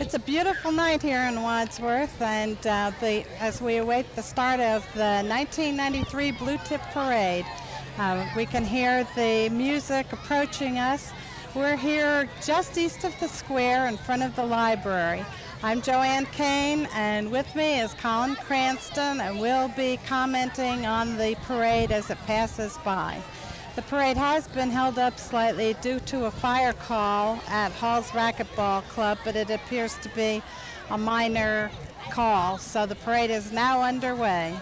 It's a beautiful night here in Wadsworth, and as we await the start of the 1993 Blue Tip Parade, we can hear the music approaching us. We're here just east of the square in front of the library. I'm Joanne Kane, and with me is Colin Cranston, and we'll be commenting on the parade as it passes by. The parade has been held up slightly due to a fire call at Hall's Racquetball Club, but it appears to be a minor call, so the parade is now underway.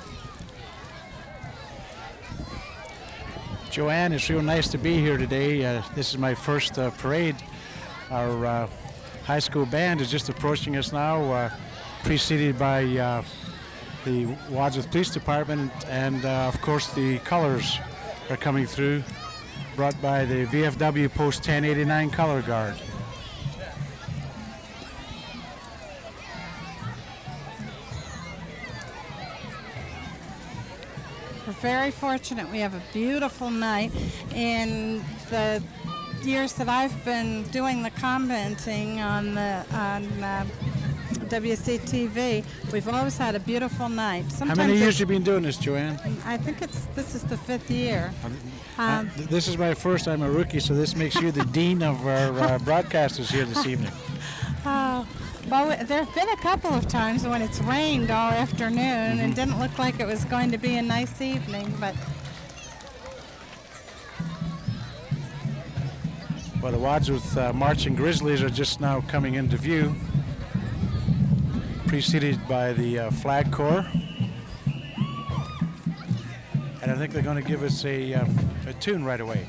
Joanne, it's real nice to be here today. This is my first parade. Our high school band is just approaching us now, preceded by the Wadsworth Police Department, and of course the colors are coming through, brought by the VFW Post 1089 Color Guard. We're very fortunate. We have a beautiful night. In the years that I've been doing the commenting on WCTV, we've always had a beautiful night. How many years have you been doing this, Joanne? I think this is the 5th year. This is my first. I'm a rookie, so this makes you the dean of our broadcasters here this evening. Well, there have been a couple of times when it's rained all afternoon and didn't look like it was going to be a nice evening, but... Well, the Wadsworth Marching Grizzlies are just now coming into view, preceded by the Flag Corps. And I think they're going to give us a tune right away.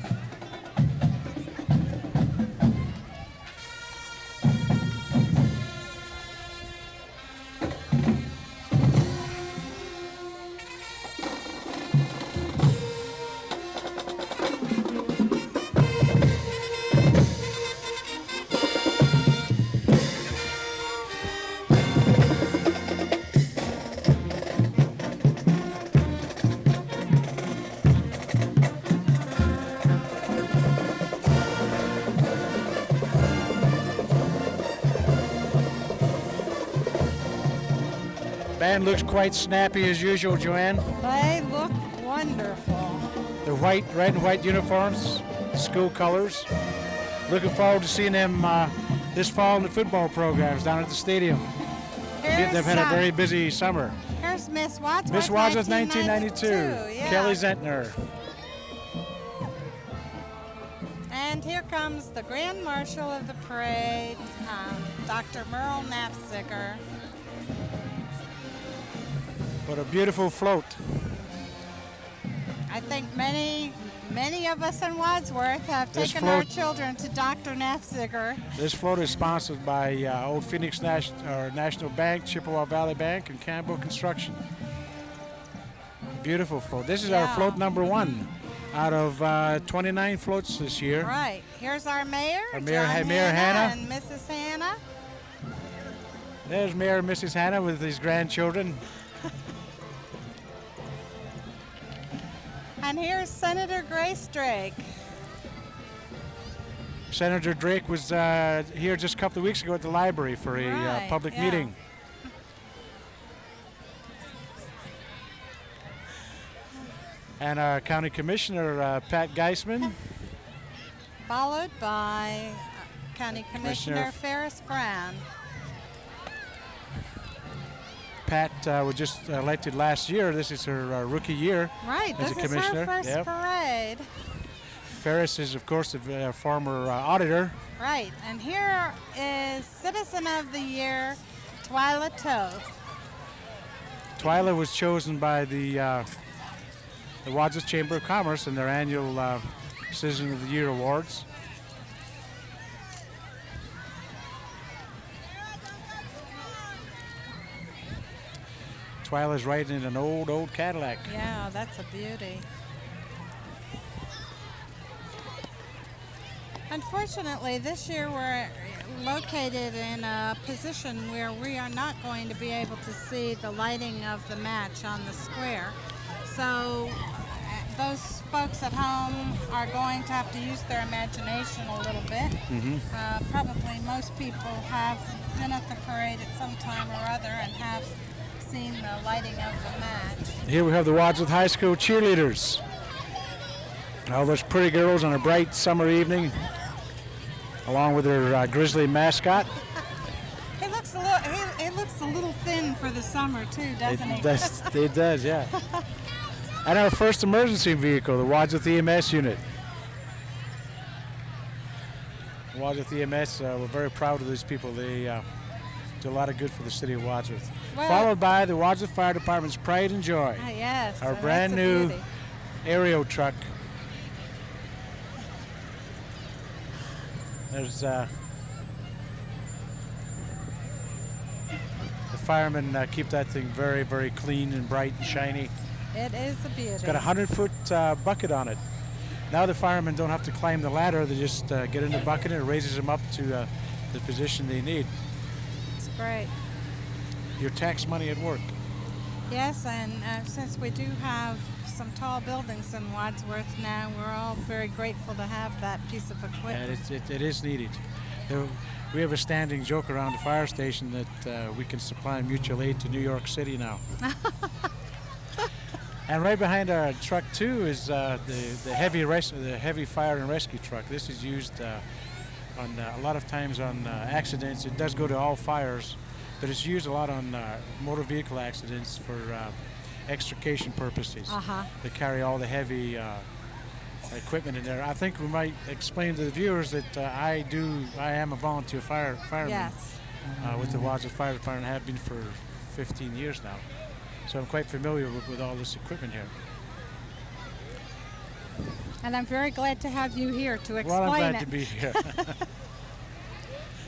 Band looks quite snappy as usual, Joanne. They look wonderful. The red and white uniforms, school colors. Looking forward to seeing them this fall in the football programs down at the stadium. They've had a very busy summer. Here's Miss Wadsworth. Miss Wadsworth 1992. Yeah. Kelly Zentner. And here comes the Grand Marshal of the parade, Dr. Merle Nafziger. What a beautiful float. I think many of us in Wadsworth have taken our children to Dr. Nafziger. This float is sponsored by Old Phoenix National Bank, Chippewa Valley Bank, and Campbell Construction. Beautiful float. This is our float number 1 out of 29 floats this year. Right. Here's our mayor, Mayor Hannah, and Mrs. Hannah. There's Mayor and Mrs. Hannah with his grandchildren. And here's Senator Grace Drake. Senator Drake was here just a couple of weeks ago at the library for a public meeting. And County Commissioner Pat Geisman. Followed by County Commissioner Ferris Brown. Pat was just elected last year. This is her rookie year as a commissioner. This is her first parade. Ferris is, of course, a former auditor. Right, and here is Citizen of the Year, Twyla Toth. Twyla was chosen by the Wadsworth Chamber of Commerce in their annual Citizen of the Year awards. Twyla's riding in an old Cadillac. Yeah, that's a beauty. Unfortunately, this year we're located in a position where we are not going to be able to see the lighting of the match on the square. So those folks at home are going to have to use their imagination a little bit. Probably most people have been at the parade at some time or other and have seen the lighting of the match. Here we have the Wadsworth High School cheerleaders. All those pretty girls on a bright summer evening, along with their grizzly mascot. He looks a little thin for the summer too, doesn't he? It does, yeah. And our first emergency vehicle, the Wadsworth EMS unit. Wadsworth EMS, we're very proud of these people. They do a lot of good for the city of Wadsworth. Well, followed by the Wadsworth Fire Department's pride and joy. Yes. Our brand new aerial truck. There's the firemen keep that thing very, very clean and bright and shiny. It is a beauty. It's got a 100-foot bucket on it. Now the firemen don't have to climb the ladder. They just get in the bucket and it raises them up to the position they need. It's great. Your tax money at work. Yes, and since we do have some tall buildings in Wadsworth now, we're all very grateful to have that piece of equipment. And it is needed. We have a standing joke around the fire station that we can supply mutual aid to New York City now. And right behind our truck too is the heavy fire and rescue truck. This is used on a lot of times on accidents. It does go to all fires, but it's used a lot on motor vehicle accidents for extrication purposes. They carry all the heavy equipment in there. I think we might explain to the viewers that I am a volunteer fireman. Yes. With the Wadsworth Fire Department. I have been for 15 years now. So I'm quite familiar with all this equipment here. And I'm very glad to have you here to explain it. Well, I'm glad to be here.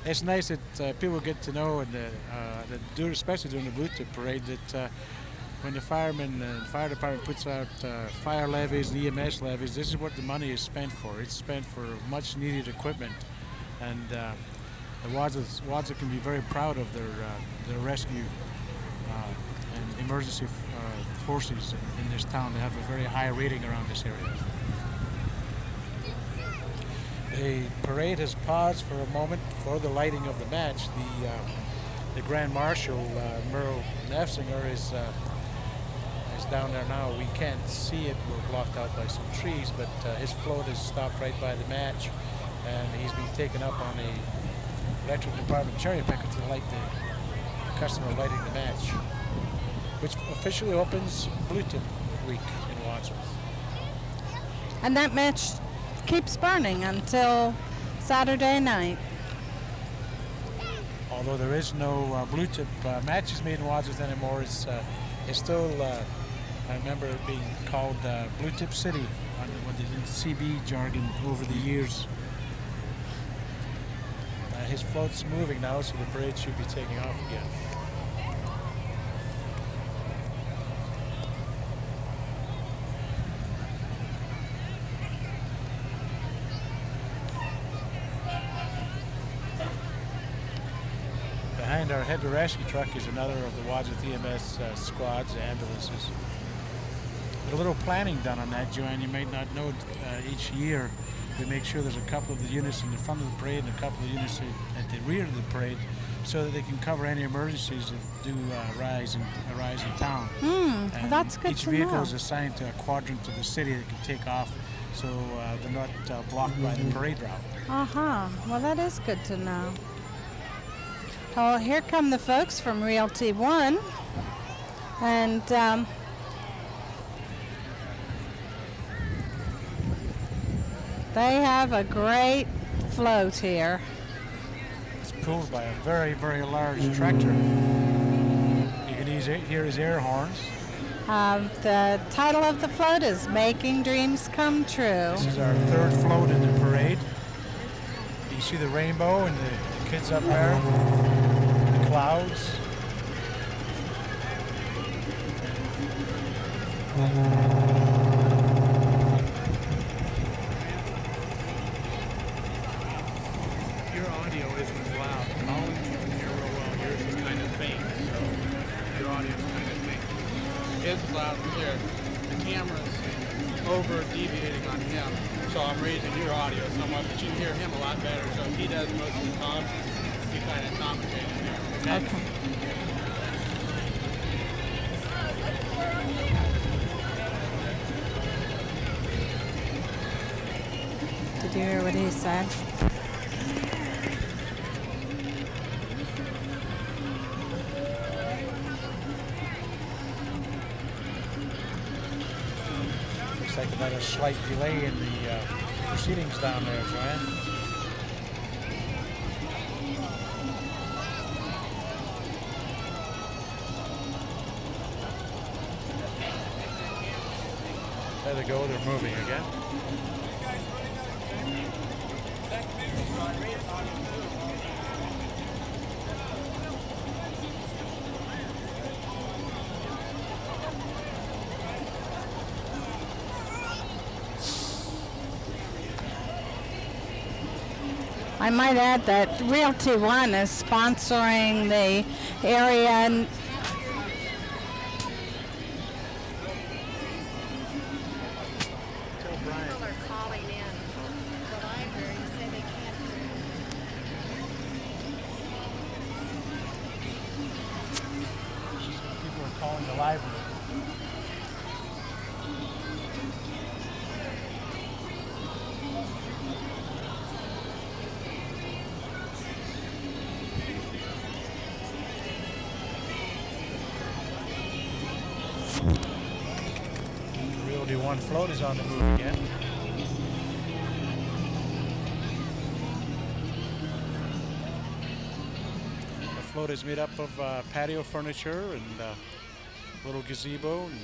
It's nice that people get to know, and especially during the Blue Tip Parade, that when the firemen and fire department puts out fire levies and EMS levies, this is what the money is spent for. It's spent for much needed equipment, and the Wadsworth can be very proud of their rescue and emergency forces in this town. They have a very high rating around this area. The parade has paused for a moment for the lighting of the match. The Grand Marshal, Merle Nefsinger, is down there now. We can't see it. We're blocked out by some trees, but his float is stopped right by the match, and he's being taken up on a electric department cherry picker to light the customer lighting the match, which officially opens Blue Tip Week in Wadsworth. And that match keeps burning until Saturday night. Although there is no Blue Tip matches made in Wadsworth anymore, it's still, I remember it being called Blue Tip City with the CB jargon over the years. His float's moving now, so the parade should be taking off again. Behind our heavy rescue truck is another of the Wadsworth EMS squads, ambulances. There's a little planning done on that, Joanne. You might not know each year. We make sure there's a couple of the units in the front of the parade and a couple of units at the rear of the parade, so that they can cover any emergencies that do arise in town. And that's good each to vehicle know. is assigned to a quadrant of the city that can take off, so they're not blocked by the parade route. Well, that is good to know. Well, here come the folks from Realty One, and they have a great float here. It's pulled by a very, very large tractor. You can hear his air horns. The title of the float is Making Dreams Come True. This is our third float in the parade. You see the rainbow and the kids up there, the clouds. Your audio isn't loud. Collins can hear real well. Yours is kind of faint, so your audio is kind of faint. It's loud and clear. The camera's over deviating on him. So I'm raising your audio somewhat, but you can hear him a lot better. So if he does most of the talks, he kind of commentates there. Okay? Did you hear what he said? Looks like another slight delay in the proceedings down there, Joanne. There they go, they're moving again. I might add that Realty One is sponsoring the area. People are calling in the library to say they can't hear. People are calling the library. Realty One float is on the move again. The float is made up of patio furniture and a little gazebo and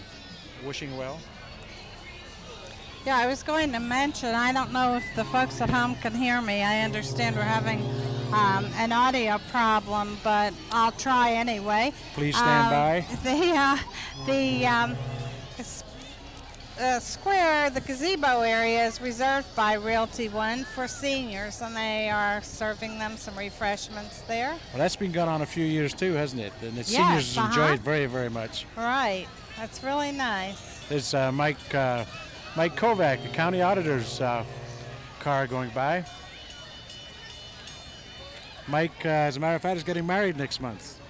wishing well. Yeah, I was going to mention, I don't know if the folks at home can hear me. I understand we're having an audio problem, but I'll try anyway. Please stand by. The square, the gazebo area is reserved by Realty One for seniors, and they are serving them some refreshments there. Well, that's been going on a few years too, hasn't it? And the Yes, seniors enjoy it very, very much. Right, that's really nice. There's Mike Kovac, the county auditor's car going by. Mike, as a matter of fact, is getting married next month.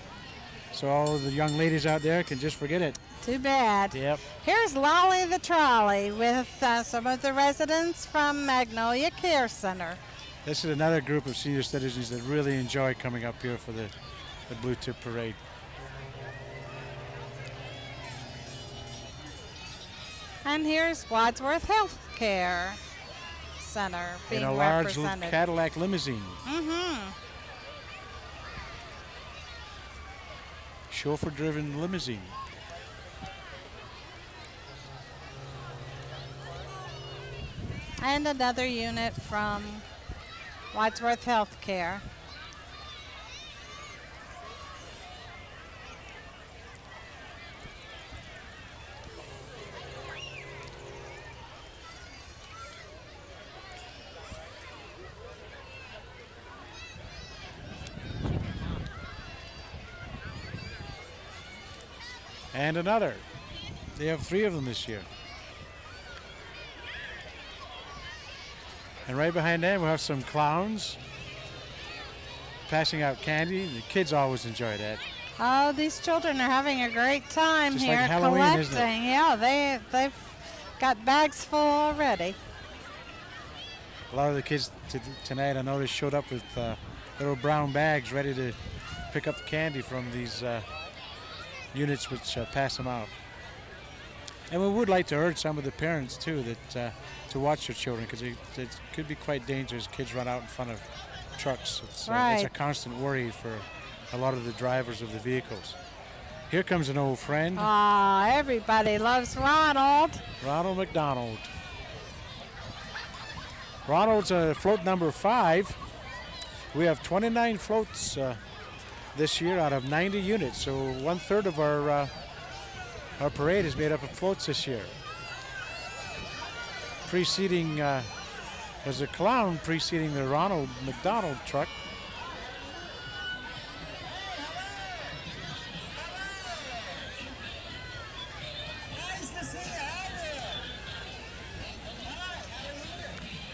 So all of the young ladies out there can just forget it. Too bad. Yep. Here's Lolly the Trolley with some of the residents from Magnolia Care Center. This is another group of senior citizens that really enjoy coming up here for the Blue Tip Parade. And here's Wadsworth Healthcare Center being in a large represented. Cadillac limousine. Mm-hmm. Chauffeur-driven limousine. And another unit from Wadsworth Healthcare. And another. They have 3 of them this year. And right behind them we'll have some clowns passing out candy. The kids always enjoy that. Oh, these children are having a great time Just here like Halloween, collecting. isn't it? Yeah, they've got bags full already. A lot of the kids tonight, I noticed, showed up with little brown bags ready to pick up the candy from these units which pass them out. And we would like to urge some of the parents too that to watch their children, because it could be quite dangerous. Kids run out in front of trucks. It's a constant worry for a lot of the drivers of the vehicles. Here comes an old friend. Ah, everybody loves Ronald. Ronald McDonald. Ronald's float number 5. We have 29 floats this year out of 90 units, so 1/3 of our parade is made up of floats this year. Preceding, there's a clown preceding the Ronald McDonald truck.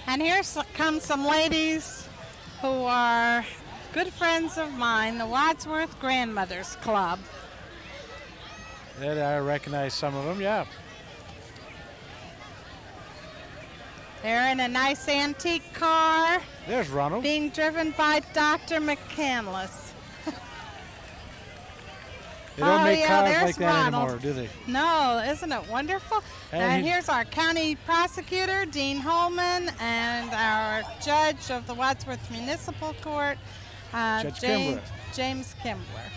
And here come some ladies who are good friends of mine, the Wadsworth Grandmothers Club. I recognize some of them, yeah. They're in a nice antique car There's Ronald. being driven by Dr. McCandless. They don't make cars there's like that Ronald. anymore, do they? No, isn't it wonderful? And And here's our county prosecutor, Dean Holman, and our judge of the Wadsworth Municipal Court, Judge Kimbler. James Kimbler.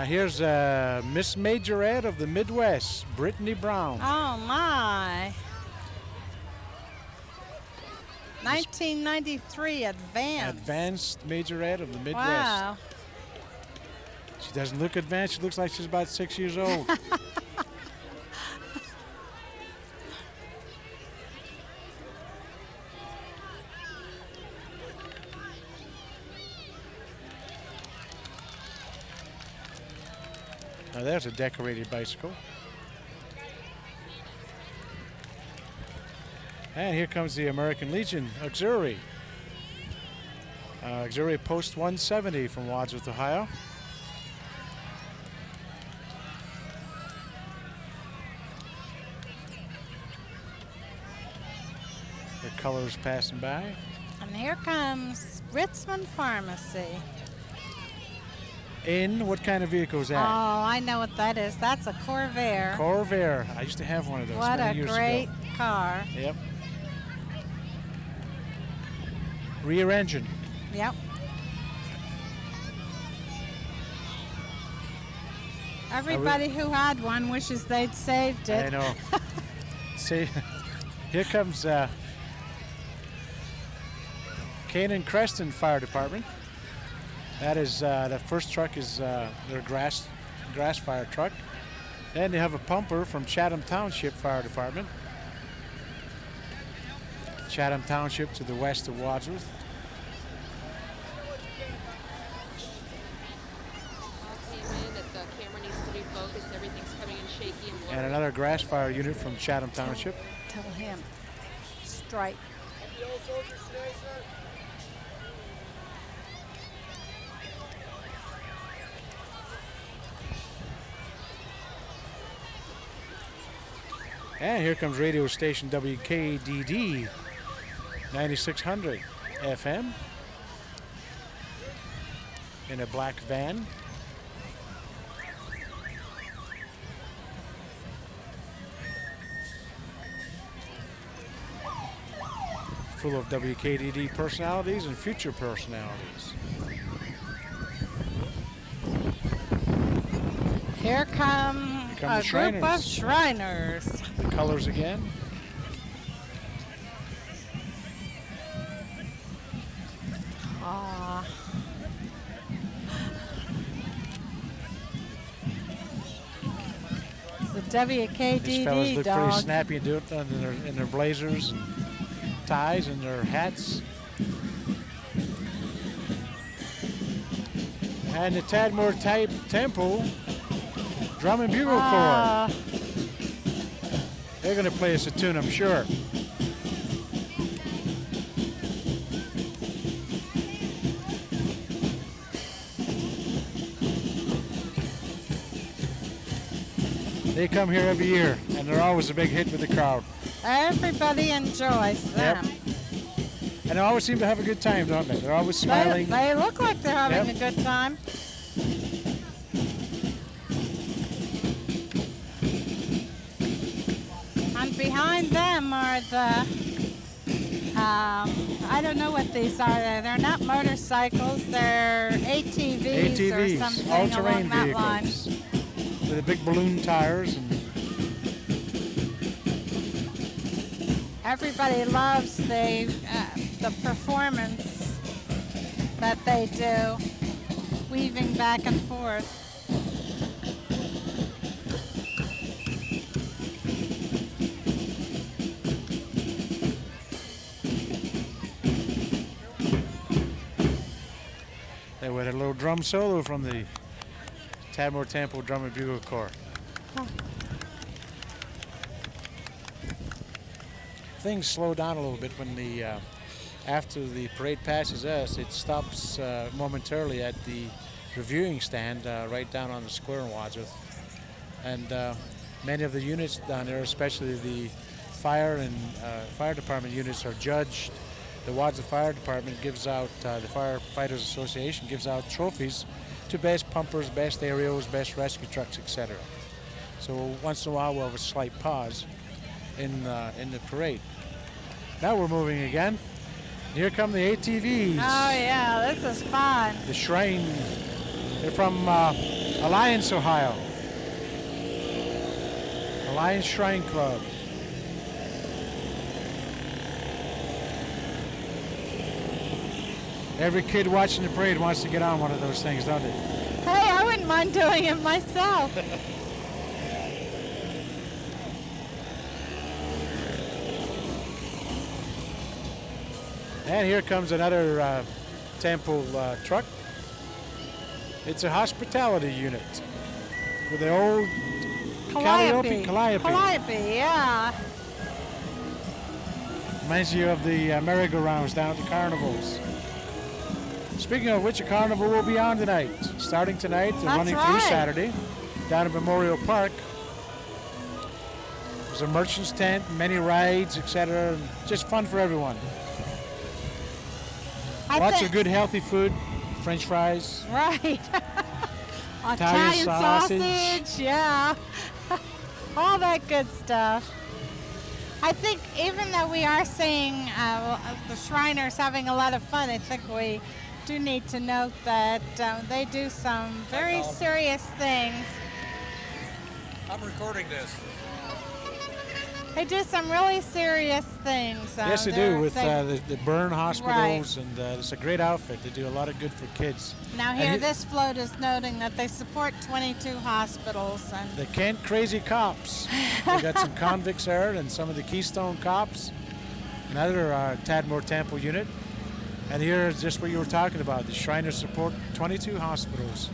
Here's Miss Majorette of the Midwest, Brittany Brown. Oh, my. 1993 advanced. Advanced Majorette of the Midwest. Wow. She doesn't look advanced. She looks like she's about 6 years old. Now there's a decorated bicycle. And here comes the American Legion Auxiliary. Auxiliary Post 170 from Wadsworth, Ohio. The colors passing by. And here comes Ritzman Pharmacy. In what kind of vehicle is Oh, that? I know what that is. That's a Corvair. Corvair. I used to have one of those What many a years great ago. car. Yep. Rear engine. Yep. Everybody who had one wishes they'd saved it. I know. See, here comes Canaan Creston Fire Department. That is the first truck is their grass fire truck. Then they have a pumper from Chatham Township Fire Department. Chatham Township to the west of Wadsworth. And another grass fire unit from Chatham Township. Tell him. Strike. And here comes radio station WKDD 9600 FM in a black van. Full of WKDD personalities and future personalities. Here come a group of Shriners. The colors again. Aw. It's the These fellas WKDD look dog. pretty snappy and do it in their blazers and ties and their hats. And the Tadmore Temple Drum and Bugle Corps. They're going to play us a tune, I'm sure. They come here every year, and they're always a big hit with the crowd. Everybody enjoys them. Yep. And they always seem to have a good time, don't they? They're always smiling. They look like they're having Yep. a good time. And behind them are the, I don't know what these are. They're not motorcycles. They're ATVs, or something all-terrain along that line. vehicles with the big balloon tires. And everybody loves the performance that they do, weaving back and forth. they had a little drum solo from the Tadmor Temple Drum and Bugle Corps. Things slow down a little bit when after the parade passes us. It stops momentarily at the reviewing stand right down on the square in Wadsworth. And many of the units down there, especially the fire and fire department units, are judged. The Wadsworth Fire Department gives out, the Firefighters Association gives out trophies to best pumpers, best aerials, best rescue trucks, etc. So once in a while we'll have a slight pause in the parade. Now we're moving again. Here come the ATVs. Oh yeah, this is fun. The Shrine. They're from Alliance, Ohio. Alliance Shrine Club. Every kid watching the parade wants to get on one of those things, don't they? Hey, I wouldn't mind doing it myself. And here comes another temple truck. It's a hospitality unit with the old Calliope. Calliope, yeah. Reminds you of the merry-go-rounds down at the carnivals. Speaking of which, a carnival will be on tonight. Starting tonight and running through Saturday down at Memorial Park. There's a merchant's tent, many rides, etc. Just fun for everyone. Lots of good healthy food, French fries. Right. Italian sausage, yeah. All that good stuff. I think even though we are seeing the Shriners having a lot of fun, I think we do need to note that they do some very serious things. I'm recording this. They do some really serious things. Yes, they do with the burn hospitals, and it's a great outfit. They do a lot of good for kids. Now here, this float is noting that they support 22 hospitals. And the Kent Crazy Cops. They got some convicts there and some of the Keystone Cops, another Tadmor Temple unit. And here is just what you were talking about. The Shriners support 22 hospitals.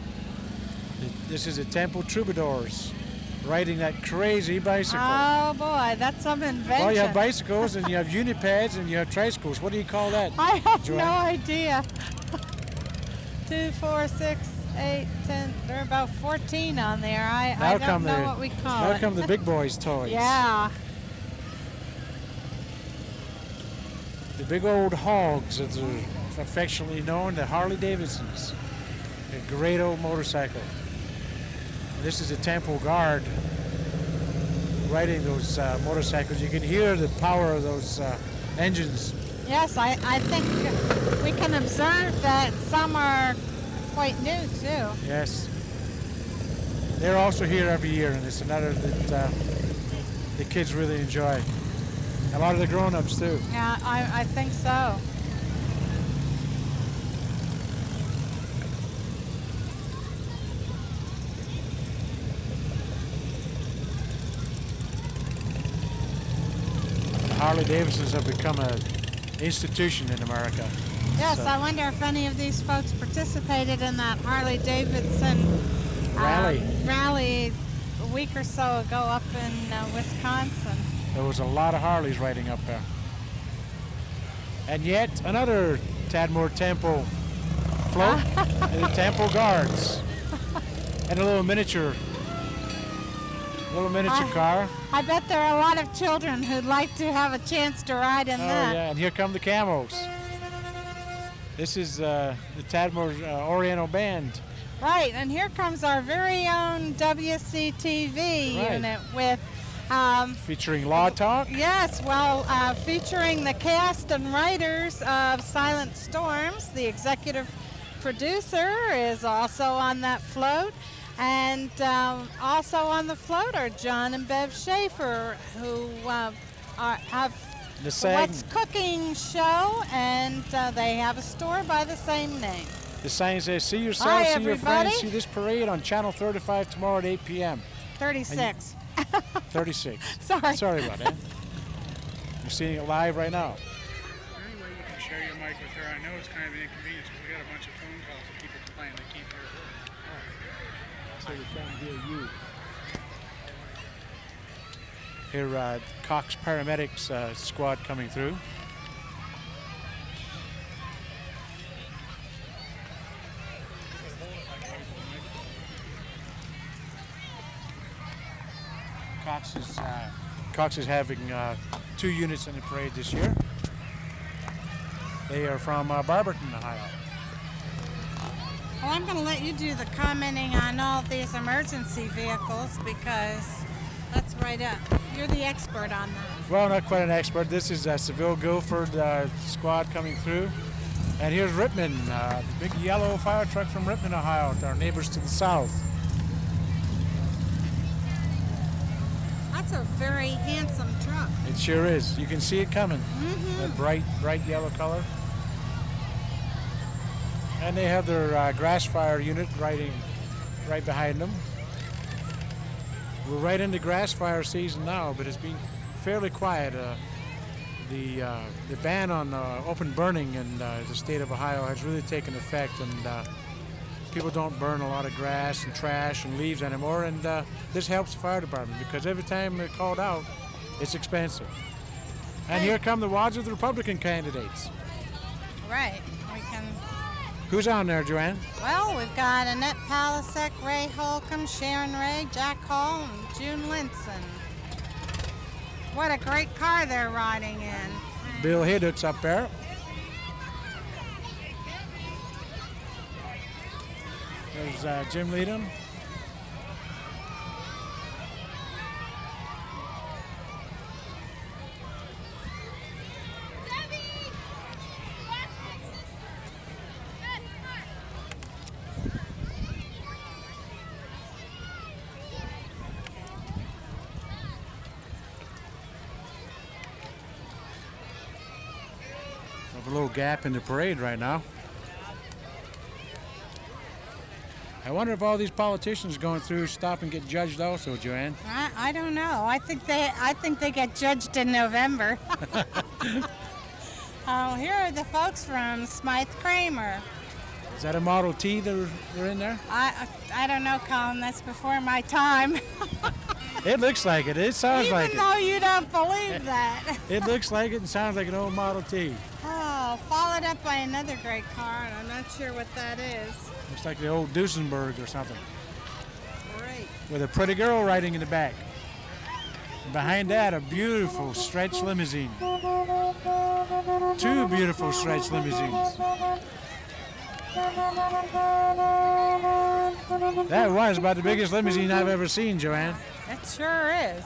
This is the Temple Troubadours riding that crazy bicycle. Oh boy, that's some invention. Well, you have bicycles and you have unipads and you have tricycles. What do you call that? I have Joanne? no idea. 2, 4, 6, 8, 10. There are about 14 on there. I don't know what we call it. Now come the big boys' toys. Yeah. The big old hogs, as they're affectionately known, the Harley Davidsons. A great old motorcycle. This is a Temple Guard riding those motorcycles. You can hear the power of those engines. Yes, I think we can observe that some are quite new too. Yes. They're also here every year, and it's another that the kids really enjoy. A lot of the grown-ups too. Yeah, I think so. Harley Davidsons have become an institution in America. Yes, I wonder if any of these folks participated in that Harley Davidson rally a week or so ago up in Wisconsin. There was a lot of Harleys riding up there. And yet another Tadmor Temple float, and the Temple Guards, and a little miniature car. I bet there are a lot of children who'd like to have a chance to ride in that. Oh yeah, and here come the Camos. This is the Tadmor Oriental Band. Right, and here comes our very own WCTV unit with featuring Law Talk. Yes, well, featuring the cast and writers of Silent Storms. The executive producer is also on that float. And also on the float are John and Bev Schaefer, who have the What's Cooking show, and they have a store by the same name. The sign says, see yourself, see your friends, see this parade on Channel 35 tomorrow at 8 p.m. 36. 36. Sorry about that. You're seeing it live right now. Anyway, you can share your mic with her. I know it's kind of an inconvenience, but we got a bunch of phone calls of people complaining they can't hear her. so we can't hear you. Here, Cox Paramedics squad coming through. Cox is having 2 units in the parade this year. They are from Barberton, Ohio. Well, I'm going to let you do the commenting on all these emergency vehicles because that's right up. You're the expert on that. Well, not quite an expert. This is Seville Guilford squad coming through. And here's Rittman, the big yellow fire truck from Rittman, Ohio, our neighbors to the south. That's a very handsome truck. It sure is. You can see it coming. That bright yellow color. And they have their grass fire unit right behind them. We're right into grass fire season now, but it's been fairly quiet. The ban on open burning in the state of Ohio has really taken effect, and people don't burn a lot of grass and trash and leaves anymore, and this helps the fire department because every time they're called out, it's expensive. And here come the Wadsworth Republican candidates. Right. We can. Who's on there, Joanne? Well, we've got Annette Palasek, Ray Holcomb, Sharon Ray, Jack Hall, and June Linson. What a great car they're riding in. Bill Haydock's up there. There's Jim Leadham. A little gap in the parade right now. I wonder if all these politicians going through stop and get judged also, Joanne. I don't know. I think they get judged in November. Oh, here are the folks from Smythe Kramer. Is that a Model T they're in there? I don't know, Colin. That's before my time. It looks like it. It sounds like it. Even though you don't believe that. It looks like it and sounds like an old Model T. Oh, followed up by another great car, and I'm not sure what that is. Looks like the old Duesenberg or something. Great. With a pretty girl riding in the back. And behind that, a beautiful stretch limousine. 2 beautiful stretch limousines. That was about the biggest limousine I've ever seen, Joanne. It sure is.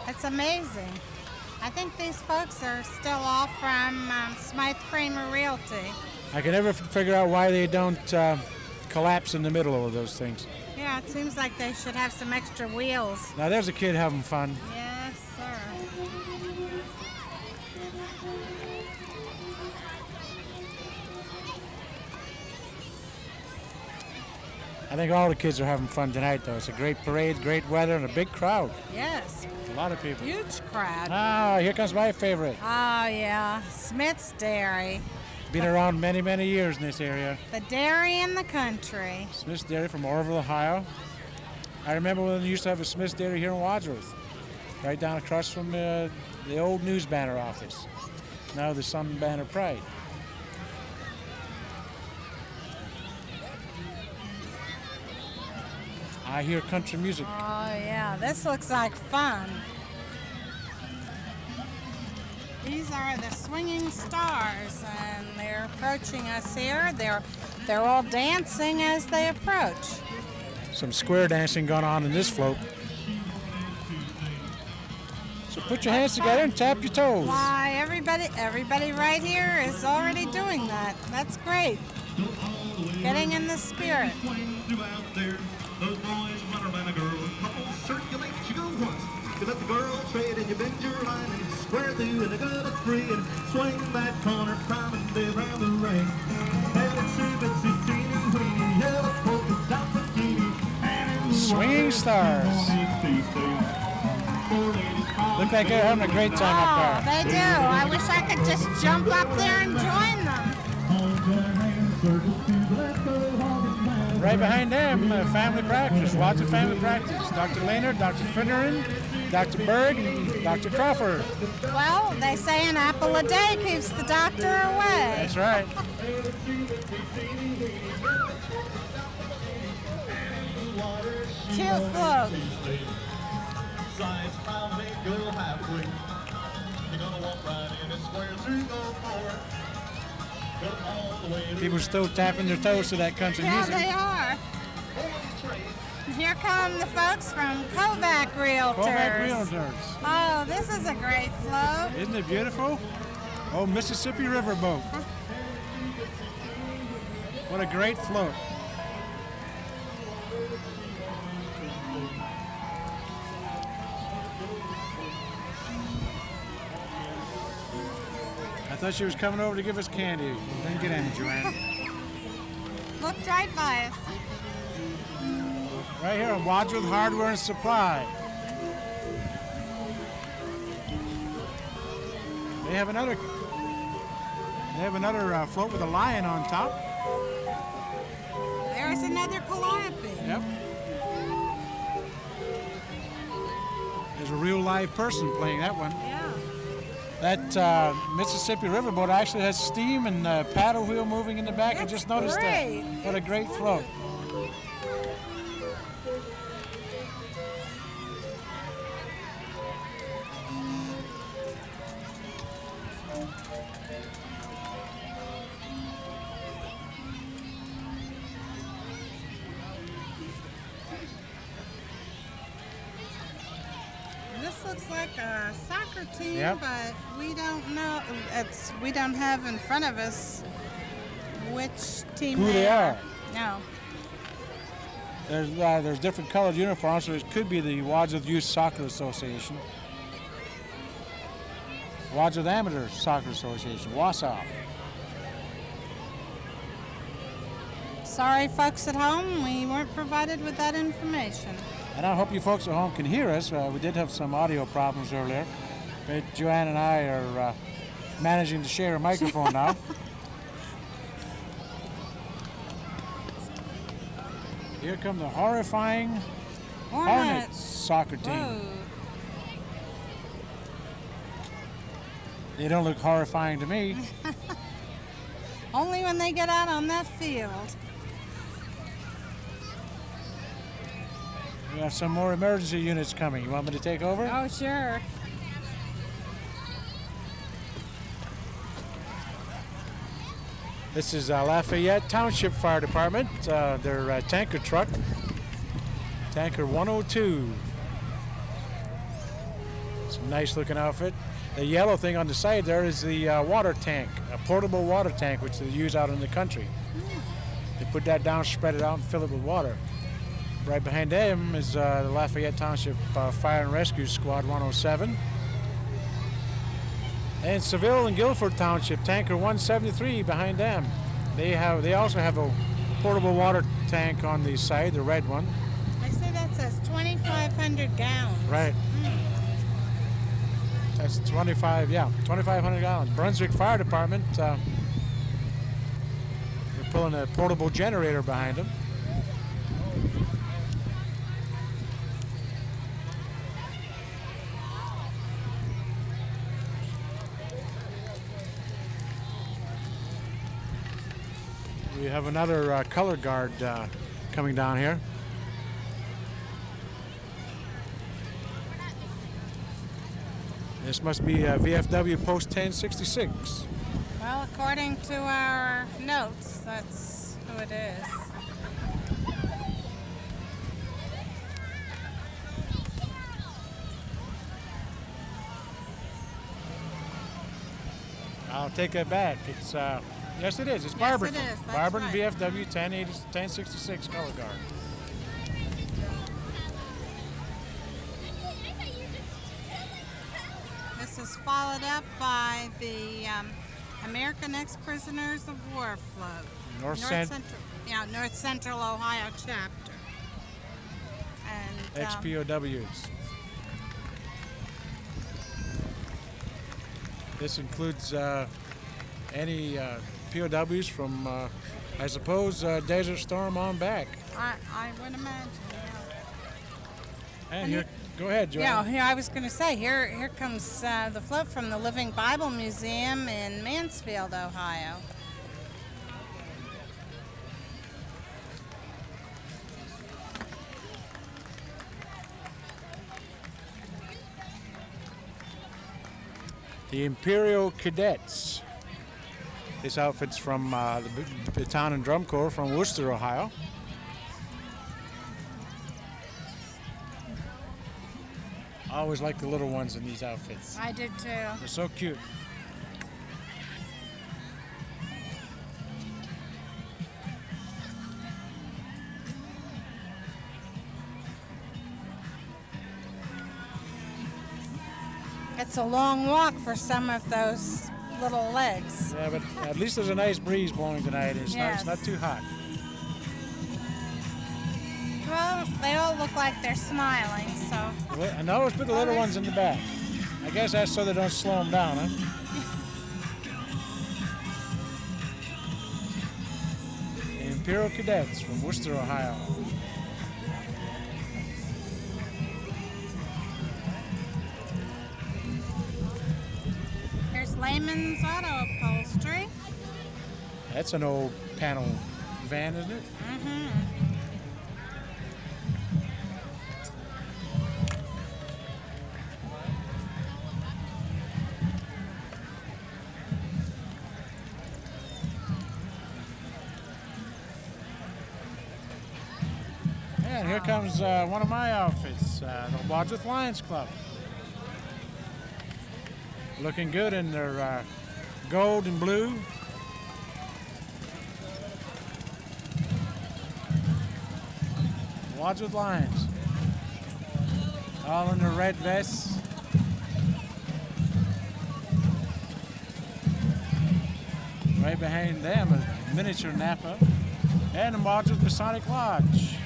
It's amazing. I think these folks are still all from Smythe Kramer Realty. I can never figure out why they don't collapse in the middle of those things. Yeah, it seems like they should have some extra wheels. Now there's a kid having fun. Yes, sir. I think all the kids are having fun tonight, though. It's a great parade, great weather, and a big crowd. Yes. A lot of people. Huge crowd. Ah, here comes my favorite. Oh, yeah. Smith's Dairy. Been around many, many years in this area. The dairy in the country. Smith's Dairy from Orville, Ohio. I remember when they used to have a Smith's Dairy here in Wadsworth, right down across from the old News Banner office. Now the Sun Banner Pride. I hear country music. Oh, yeah. This looks like fun. These are the Swinging Stars, and they're approaching us here. They're all dancing as they approach. Some square dancing going on in this float. So put your hands together and tap your toes. Why, everybody right here is already doing that. That's great. Getting in the spirit. Those boys run around a girl, couple circulate, you go once. You let the girl trade and you bend your line and you square through and you go to 3 and swing that corner, promenade around the ring. And it's itsy teeny weeny, yellow polka dot bikini. Swinging Stars. Look like they're having a great time up Oh, there. they do. I wish I could just jump up there and join them. Right behind them, family practice, Wadsworth family practice. Dr. Lehner, Dr. Finneran, Dr. Berg, and Dr. Crawford. Well, they say an apple a day keeps the doctor away. That's right. Cute float. People are still tapping their toes to that country Yeah, music. they are. Here come the folks from Kovac Realtors. Kovac Realtors. Oh, this is a great float. Isn't it beautiful? Oh, Mississippi Riverboat. What a great float. I thought she was coming over to give us candy. Didn't get any, Joanne. Looked right by us. Right here on Wadsworth Hardware and Supply. They have another float with a lion on top. There's another calliope. Yep. There's a real live person playing that one. Yeah. That Mississippi Riverboat actually has steam and paddle wheel moving in the back. I just noticed great. that. What a great float. This looks like a soccer team, Yep. but we don't know. We don't have in front of us which team Who they are. No. There's different colored uniforms, so it could be the Wadsworth Youth Soccer Association. Wadsworth Amateur Soccer Association, Wausau. Sorry, folks at home, we weren't provided with that information. And I hope you folks at home can hear us. We did have some audio problems earlier, but Joanne and I are managing to share a microphone now. Here come the horrifying Hornets soccer team. Whoa. They don't look horrifying to me. Only when they get out on that field. We have some more emergency units coming. You want me to take over? Oh, sure. This is Lafayette Township Fire Department. Their tanker truck, Tanker 102. It's a nice looking outfit. The yellow thing on the side there is the water tank, a portable water tank which they use out in the country. They put that down, spread it out, and fill it with water. Right behind them is the Lafayette Township Fire and Rescue Squad 107. And Seville and Guilford Township, Tanker 173 behind them. They also have a portable water tank on the side, the red one. I see that says 2,500 gallons. Right. That's 2,500 gallons. Brunswick Fire Department, they're pulling a portable generator behind them. We have another color guard coming down here. This must be VFW Post 1066. Well, according to our notes, that's who it is. I'll take that back. It's yes, it is. It's Yes, Barberton. it is. That's Barberton right. VFW 1066 color guard. This is followed up by the American Ex-Prisoners of War float. North Central Ohio chapter. And XPOWs. This includes any POWs from I suppose Desert Storm on back. I would imagine, yeah. And here, go ahead, Joanne. Yeah, here I was going to say, here comes the float from the Living Bible Museum in Mansfield, Ohio. The Imperial Cadets. This outfit's from the Baton and Drum Corps from Worcester, Ohio. I always like the little ones in these outfits. I did too. They're so cute. It's a long walk for some of those little legs. Yeah, but at least there's a nice breeze blowing tonight. It's not too hot. Well, they all look like they're smiling, so. Well, and always put the little ones in the back. I guess that's so they don't slow them down, huh? The Imperial Cadets from Worcester, Ohio. Here's Lehman's Auto Upholstery. That's an old panel van, isn't it? Mm-hmm. And here comes one of my outfits, the Wadsworth Lions Club. Looking good in their gold and blue. Wadsworth Lions. All in their red vests. Right behind them, a miniature Napa. And the Wadsworth Masonic Lodge.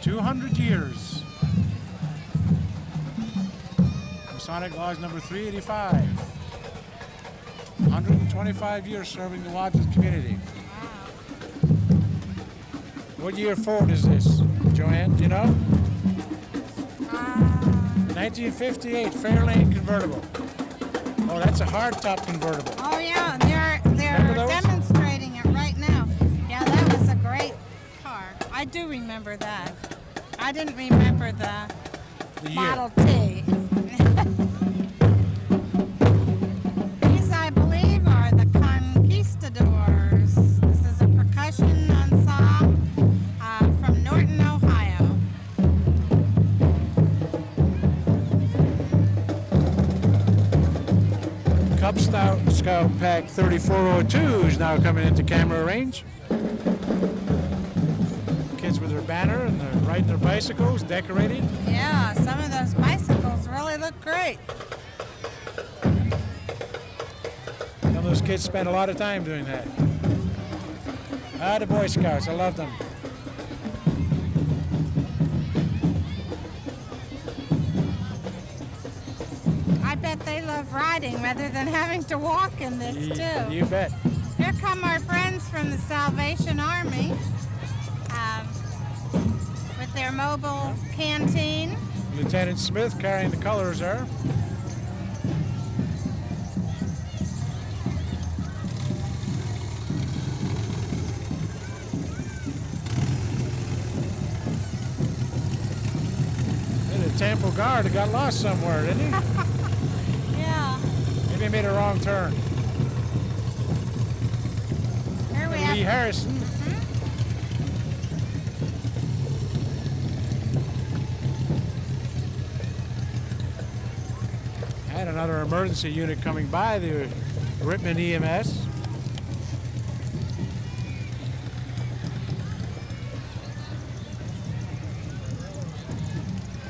200 years. Masonic Lodge number 385. 125 years serving the Wadsworth community. What year Ford is this, Joanne? Do you know? 1958 Fairlane convertible. Oh, that's a hardtop convertible. Oh yeah, they're demonstrating it right now. Yeah, that was a great car. I do remember that. I didn't remember the year. Model T. These, I believe, are the Conquistadors. This is a percussion ensemble from Norton, Ohio. Cub Scout Pack 3402 is now coming into camera range. Kids with their banner and they're riding their bicycles, decorated. Yeah, some of those bicycles really look great. Some of those kids spend a lot of time doing that. The Boy Scouts, I love them. I bet they love riding rather than having to walk in this too. You bet. Here come our friends from the Salvation Army with their mobile canteen. Lieutenant Smith carrying the colors there. The Temple Guard got lost somewhere, didn't he? Yeah. Maybe he made a wrong turn. Here we Lee have. Harrison. And another emergency unit coming by, the Rittman EMS.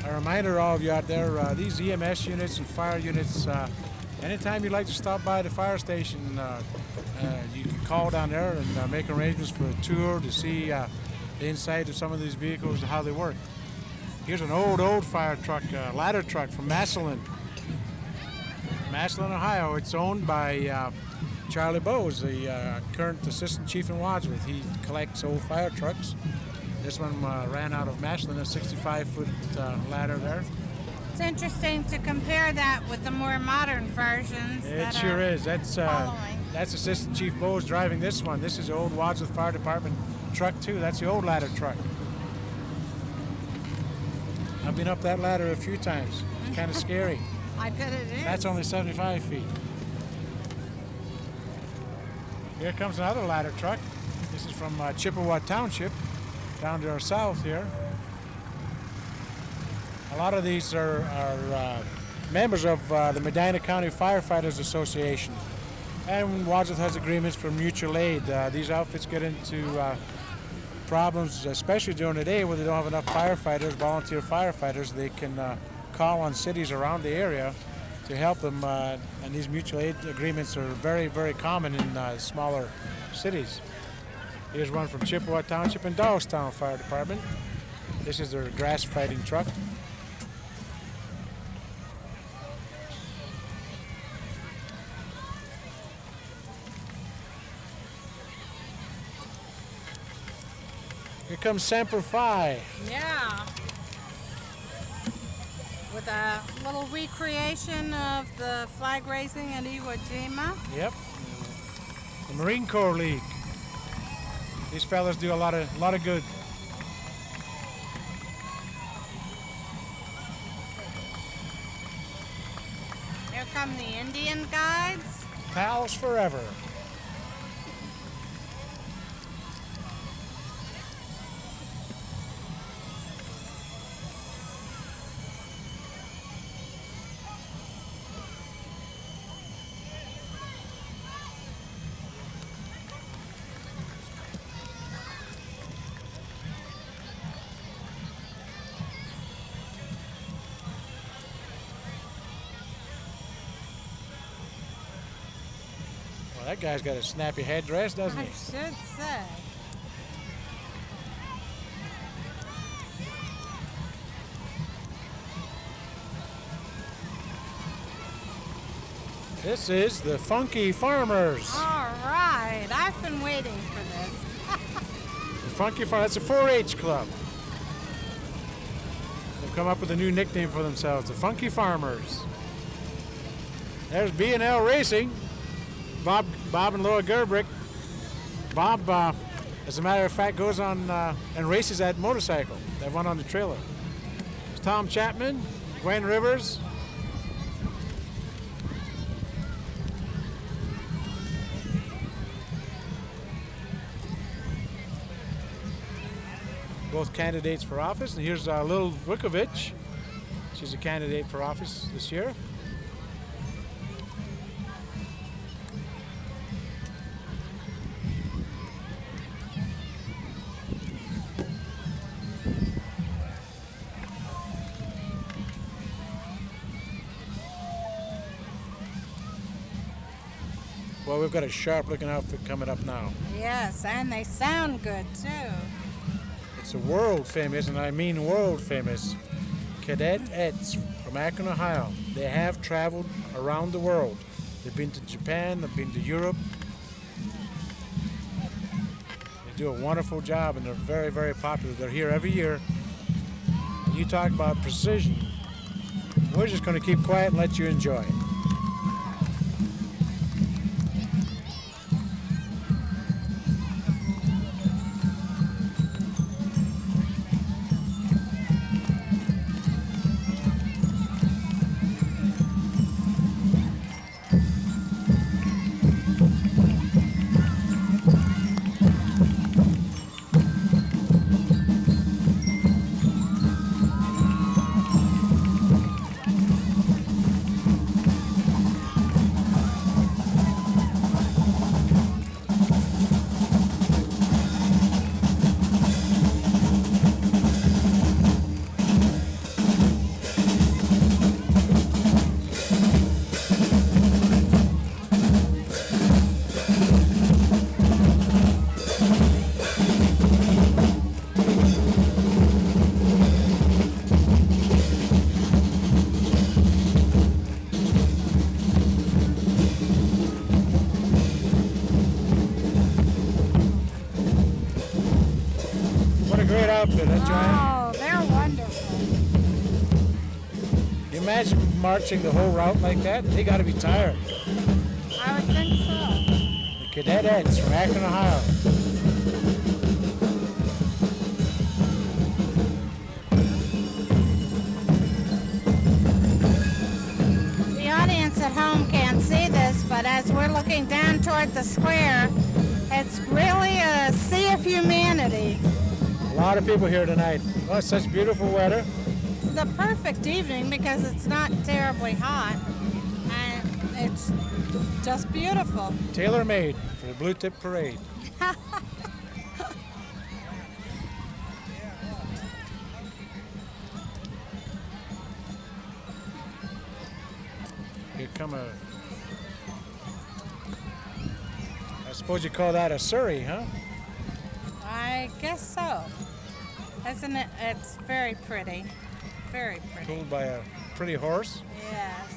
A reminder, all of you out there, these EMS units and fire units, anytime you'd like to stop by the fire station, you can call down there and make arrangements for a tour to see the inside of some of these vehicles and how they work. Here's an old fire truck, ladder truck from Massillon, Ohio. It's owned by Charlie Bowes, the current assistant chief in Wadsworth. He collects old fire trucks. This one ran out of Maslin, a 65-foot ladder there. It's interesting to compare that with the more modern versions. It that sure are is. That's following. Assistant Chief Bowes driving this one. This is the old Wadsworth Fire Department truck too. That's the old ladder truck. I've been up that ladder a few times. It's kind of scary. I bet it is. That's only 75 feet. Here comes another ladder truck. This is from Chippewa Township, down to our south here. A lot of these are members of the Medina County Firefighters Association. And Wadsworth has agreements for mutual aid. These outfits get into problems, especially during the day where they don't have enough firefighters, volunteer firefighters. They can call on cities around the area to help them. And these mutual aid agreements are very, very common in smaller cities. Here's one from Chippewa Township and Dawstown Fire Department. This is their grass fighting truck. Here comes Semper Fi. Yeah. With a little recreation of the flag raising at Iwo Jima. Yep. The Marine Corps League. These fellas do a lot of good. Here come the Indian guides. Pals forever. That guy's got a snappy headdress, doesn't I he? should say. This is the Funky Farmers. All right. I've been waiting for this. The Funky Farmers, that's a 4-H club. They've come up with a new nickname for themselves, the Funky Farmers. There's B&L Racing. Bob and Laura Gerbrick. Bob, as a matter of fact, goes on and races that motorcycle, that one on the trailer. There's Tom Chapman, Gwen Rivers. Both candidates for office. And here's Lil Vukovic. She's a candidate for office this year. Well, we've got a sharp-looking outfit coming up now. Yes, and they sound good, too. It's a world famous, and I mean world famous, cadettes from Akron, Ohio. They have traveled around the world. They've been to Japan, they've been to Europe. They do a wonderful job, and they're very, very popular. They're here every year. And you talk about precision. We're just going to keep quiet and let you enjoy it. outfit, huh, Joanne? Oh, they're wonderful. You imagine marching the whole route like that? They got to be tired. I would think so. The Cadettes from Akron, Ohio. The audience at home can't see this, but as we're looking down toward the square, it's really a sea of humanity. A lot of people here tonight. Oh, it's such beautiful weather. It's the perfect evening because it's not terribly hot, and it's just beautiful. Tailor-made for the Blue Tip Parade. Here come I suppose you call that a surrey, huh? I guess so. Isn't it? It's very pretty. Very pretty. Pulled by a pretty horse. Yes.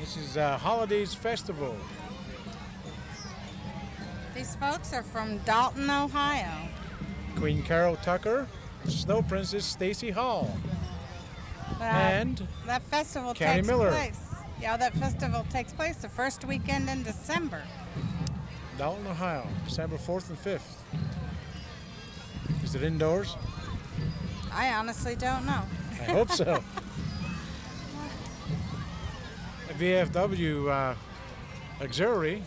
This is Holidays Festival. These folks are from Dalton, Ohio. Queen Carol Tucker, Snow Princess Stacy Hall, and that festival Kenny takes Miller. place. Yeah, that festival takes place the first weekend in December. Dalton, Ohio, December 4th and 5th. Is it indoors? I honestly don't know. I hope so. A VFW auxiliary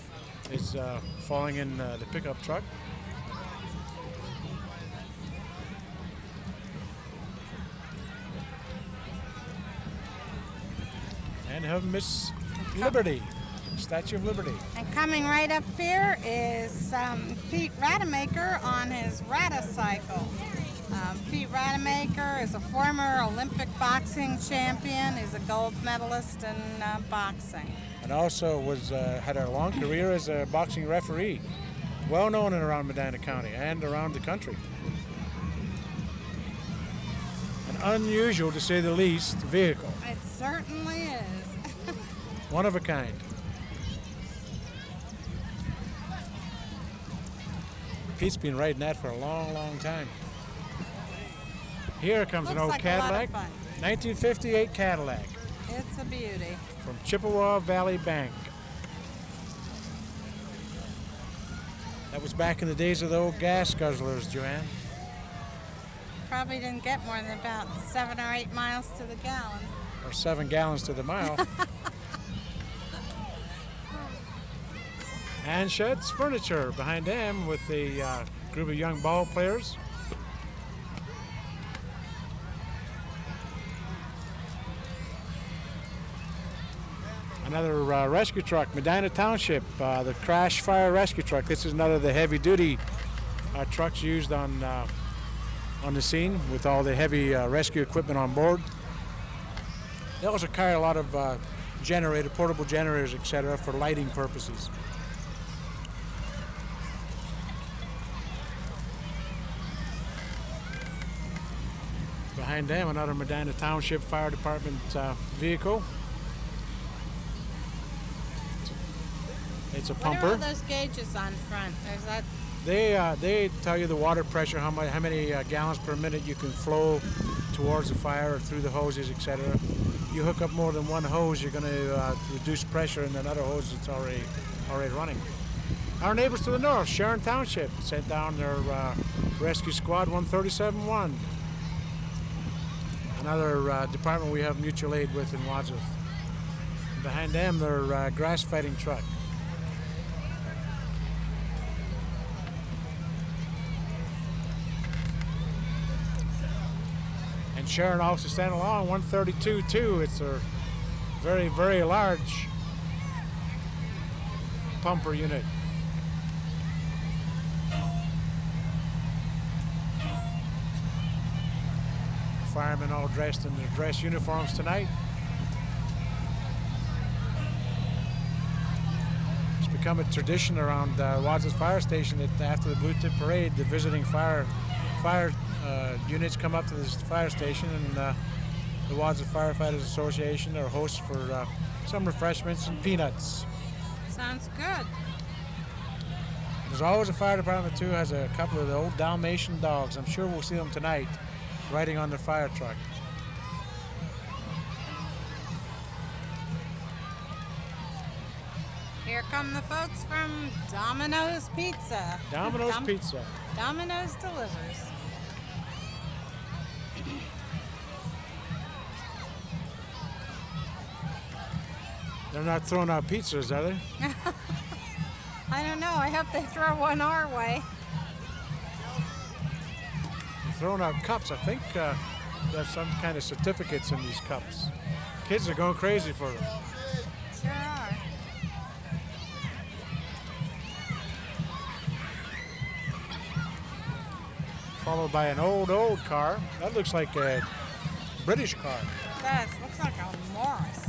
is falling in the pickup truck. And have Miss Liberty, Statue of Liberty. And coming right up here is Pete Rademacher on his Ratacycle. Pete Rademacher is a former Olympic boxing champion. He's a gold medalist in boxing. And also had a long career as a boxing referee, well known in around Medina County and around the country. An unusual, to say the least, vehicle. It certainly is. One of a kind. Pete's been riding that for a long, long time. Here comes an old Looks like Cadillac, a lot of fun. 1958 Cadillac It's a beauty. from Chippewa Valley Bank. That was back in the days of the old gas guzzlers, Joanne. Probably didn't get more than about 7 or 8 miles to the gallon. Or 7 gallons to the mile. And Shed's Furniture behind them with the group of young ball players. Another rescue truck, Medina Township, the Crash Fire Rescue Truck. This is another of the heavy-duty trucks used on the scene with all the heavy rescue equipment on board. They also carry a lot of portable generators, etc., for lighting purposes. Behind them, another Medina Township Fire Department vehicle. It's a pumper. What are all those gauges on front? Is that? They tell you the water pressure, how many gallons per minute you can flow towards the fire or through the hoses, etc. You hook up more than one hose, you're going to reduce pressure in another hose that's already running. Our neighbors to the north, Sharon Township, sent down their rescue squad 137-1. Another department we have mutual aid with in Wadsworth. Behind them, their grass fighting truck. And Sharon also sent along 132-2. It's a very, very large pumper unit. Firemen all dressed in their dress uniforms tonight. It's become a tradition around Wadsworth Fire Station that after the Blue Tip Parade, the visiting fire units come up to this fire station, and the Wadsworth Firefighters Association are hosts for some refreshments and peanuts. Sounds good. There's always a fire department too has a couple of the old Dalmatian dogs. I'm sure we'll see them tonight riding on the fire truck. Here come the folks from Domino's Pizza. Domino's Pizza. Domino's delivers. They're not throwing out pizzas, are they? I don't know. I hope they throw one our way. They're throwing out cups. I think they have some kind of certificates in these cups. Kids are going crazy for them. Sure are. Followed by an old car. That looks like a British car. It does. Looks like a Morris.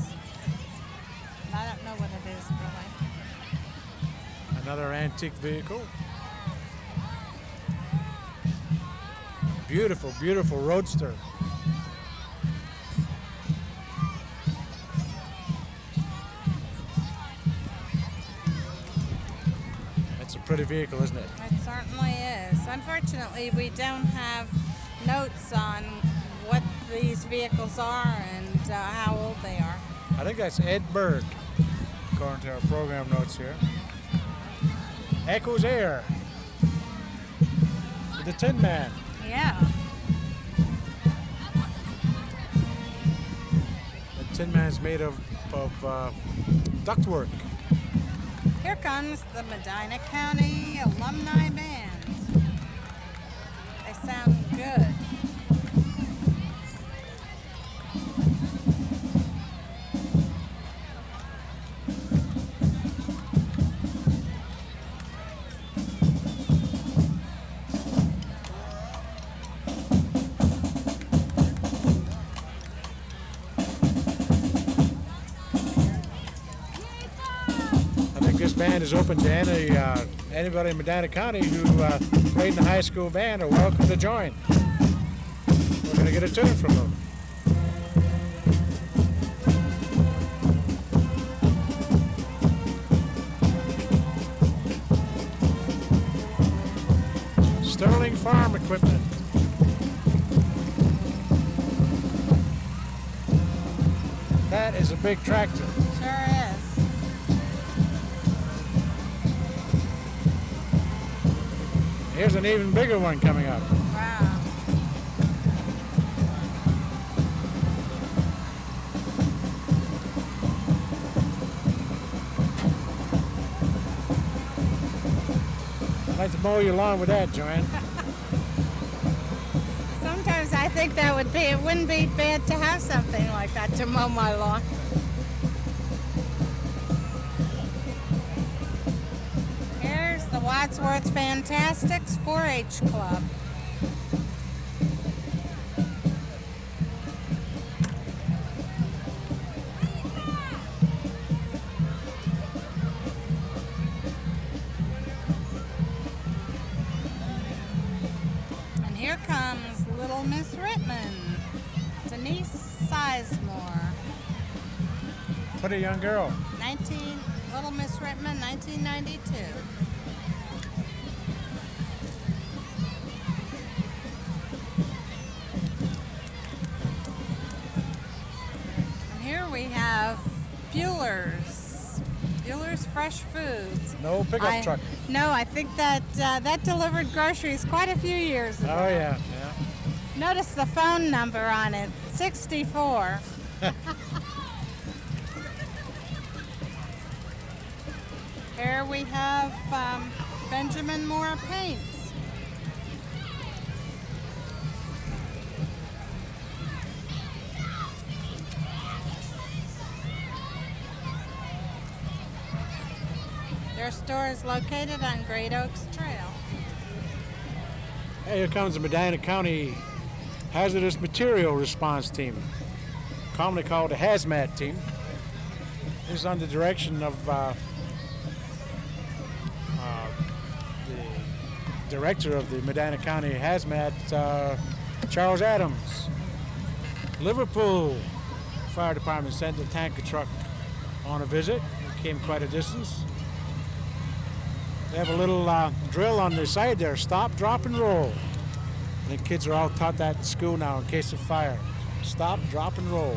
I don't know what it is really. Another antique vehicle. Beautiful, beautiful roadster. That's a pretty vehicle, isn't it? It certainly is. Unfortunately, we don't have notes on what these vehicles are and how old they are. I think that's Ed Berg, according to our program notes here. Echoes Air. With the Tin Man. Yeah. The Tin Man's made of ductwork. Here comes the Medina County Alumni Band. They sound good. This band is open to anybody in Medina County who played in the high school band are welcome to join. We're going to get a tune from them. Sterling Farm Equipment. That is a big tractor. Sure is. Here's an even bigger one coming up. Wow. I'd like to mow your lawn with that, Joanne. Sometimes I think it wouldn't be bad to have something like that to mow my lawn. Here's the Wadsworth Fantastics 4-H Club. And here comes Little Miss Rittman, Denise Sizemore. Pretty young girl. Little Miss Rittman, 1992. And here we have Bueller's Fresh Foods. No pickup truck. No, I think that delivered groceries quite a few years ago. Oh, yeah. Notice the phone number on it, 64. Here we have Benjamin Moore Paints. Their store is located on Great Oaks Trail. Hey, here comes the Medina County Hazardous Material Response Team, commonly called the Hazmat Team. This is under the direction of the director of the Medina County Hazmat, Charles Adams. Liverpool Fire Department sent a tanker truck on a visit. It came quite a distance. They have a little drill on the side there, stop, drop, and roll. I think kids are all taught that in school now in case of fire. Stop, drop, and roll.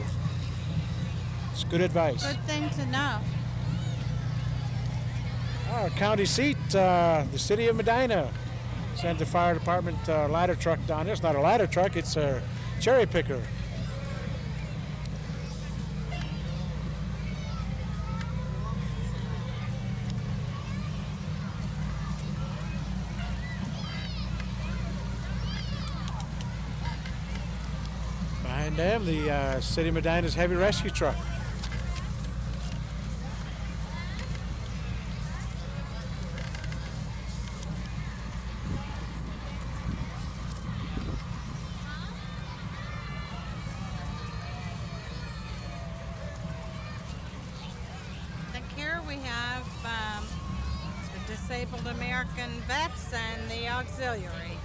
It's good advice. Good thing to know. Our county seat, the City of Medina, sent the fire department ladder truck down there. It's not a ladder truck, it's a cherry picker. Behind them, the City of Medina's heavy rescue truck. Here we have the Disabled American Vets and the Auxiliary.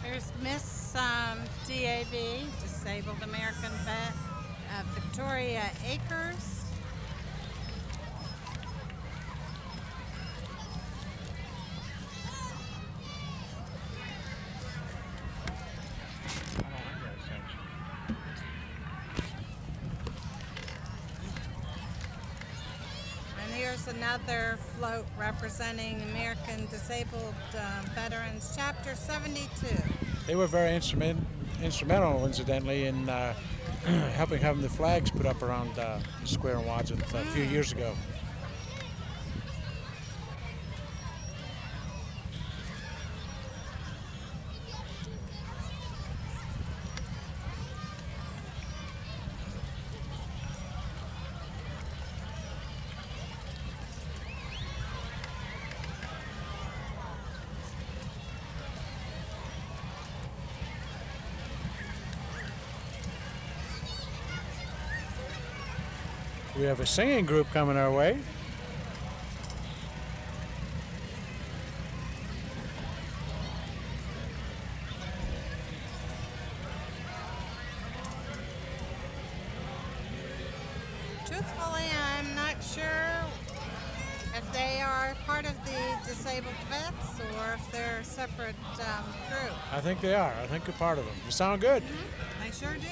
Here's Miss DAV, Disabled American Vet, Victoria Akers. Here's another float representing American Disabled Veterans Chapter 72. They were very instrumental, incidentally, in helping having the flags put up around the square in Wadsworth a few years ago. We have a singing group coming our way. Truthfully, I'm not sure if they are part of the Disabled Vets or if they're a separate group. I think they are. I think they're part of them. You sound good. They sure do.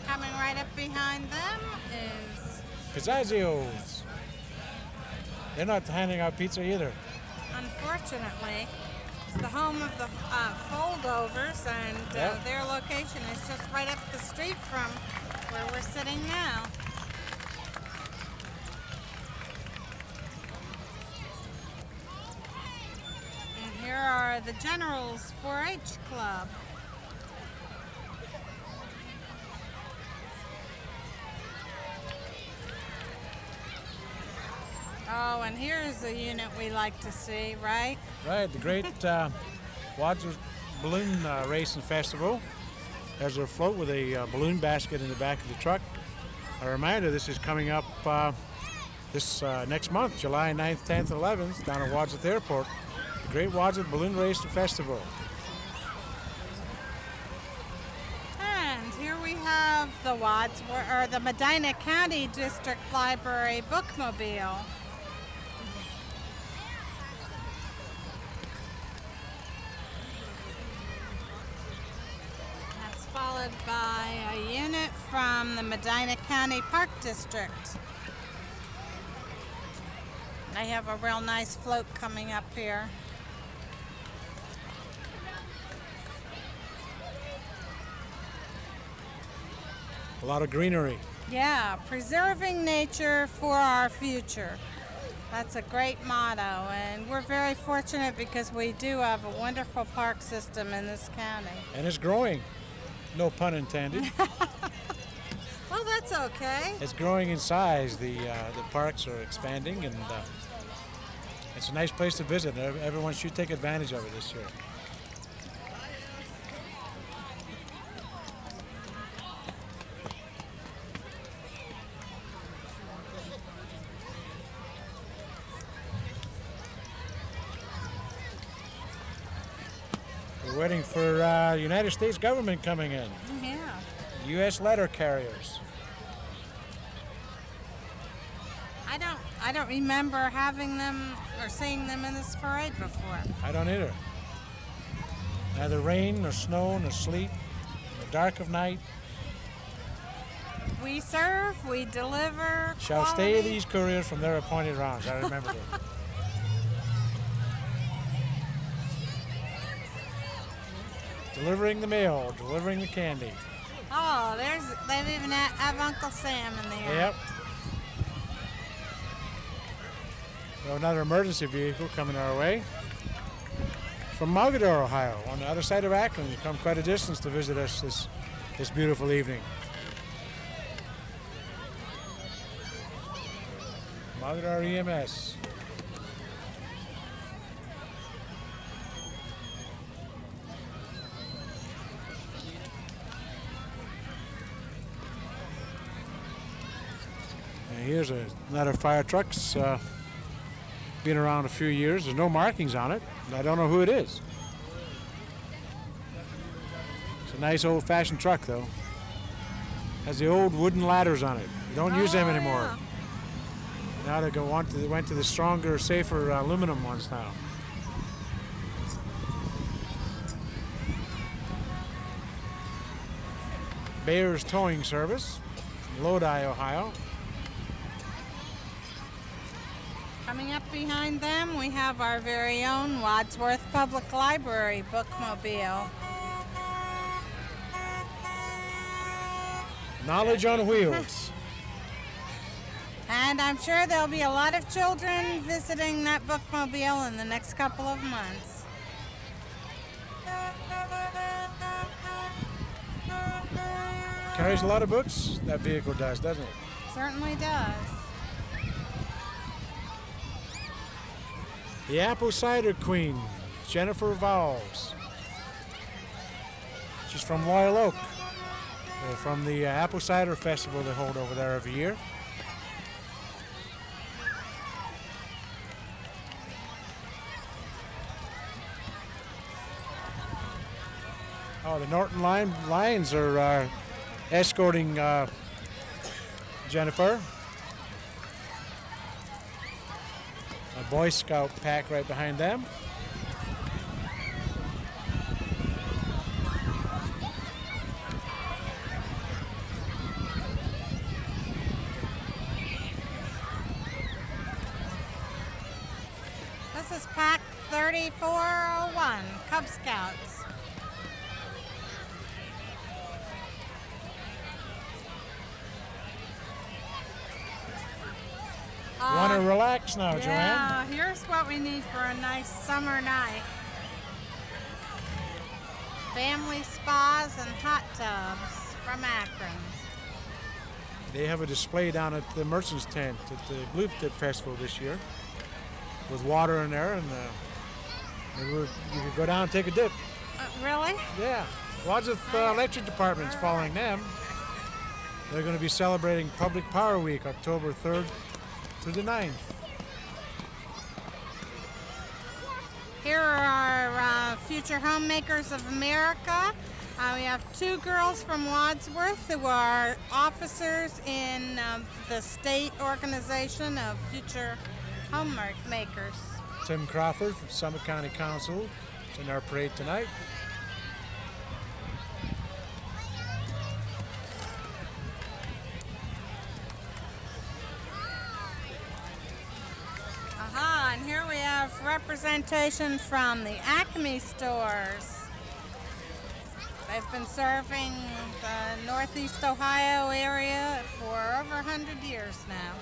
Coming right up behind them is, Pizzazios. They're not handing out pizza either. unfortunately, it's the home of the Foldovers, and Yep. their location is just right up the street from where we're sitting now. And here are the Generals 4-H Club. Oh, and here's a unit we like to see, right? Right, the great Wadsworth Balloon Race and Festival. There's a float with a balloon basket in the back of the truck. A reminder, this is coming up this next month, July 9th, 10th, and 11th, down at Wadsworth Airport. The Great Wadsworth Balloon Race and Festival. And here we have the Wadsworth, or the Medina County District Library Bookmobile. That's followed by a unit from the Medina County Park District. They have a real nice float coming up here. A lot of greenery. Yeah, preserving nature for our future. That's a great motto, and we're very fortunate because we do have a wonderful park system in this county. And it's growing. No pun intended. Well, that's okay. It's growing in size. The parks are expanding, and It's a nice place to visit. Everyone should take advantage of it this year. We're waiting for United States government coming in. Yeah. U.S. letter carriers. I don't remember having them or seeing them in this parade before. I don't either. Neither rain, nor snow, nor sleet, nor dark of night. We serve, we deliver. Shall quality. stay these couriers from their appointed rounds. I remember that. Delivering the mail, delivering the candy. Oh, they've even have Uncle Sam in there. Yep. We have another emergency vehicle coming our way from Mogadore, Ohio, on the other side of Akron. You come quite a distance to visit us this beautiful evening. Mogadore EMS. And here's another fire truck's been around a few years. There's no markings on it. I don't know who it is. It's a nice old-fashioned truck, though. Has the old wooden ladders on it. You don't use them anymore. Yeah. Now they went to the stronger, safer aluminum ones now. Bayer's Towing Service, Lodi, Ohio. Coming up behind them, we have our very own Wadsworth Public Library bookmobile. Knowledge on wheels. And I'm sure there'll be a lot of children visiting that bookmobile in the next couple of months. Carries a lot of books, that vehicle does, doesn't it? Certainly does. The Apple Cider Queen, Jennifer Vowles. She's from Royal Oak. They're from the Apple Cider Festival they hold over there every year. Oh, the Norton Lions are escorting Jennifer. A Boy Scout pack right behind them. This is Pack 3401, Cub Scouts. Want to relax now, Joanne? Yeah, here's what we need for a nice summer night. Family spas and hot tubs from Akron. They have a display down at the Merchants Tent at the Blue Tip Festival this year with water in there, and you could go down and take a dip. Really? Yeah. Wadsworth Electric Department's following them. They're going to be celebrating Public Power Week, October 3rd through the 9th. Here are our future homemakers of America. We have two girls from Wadsworth who are officers in the state organization of future homemakers. Tim Crawford from Summit County Council is in our parade tonight. And here we have representation from the Acme stores. They've been serving the Northeast Ohio area for over 100 years now.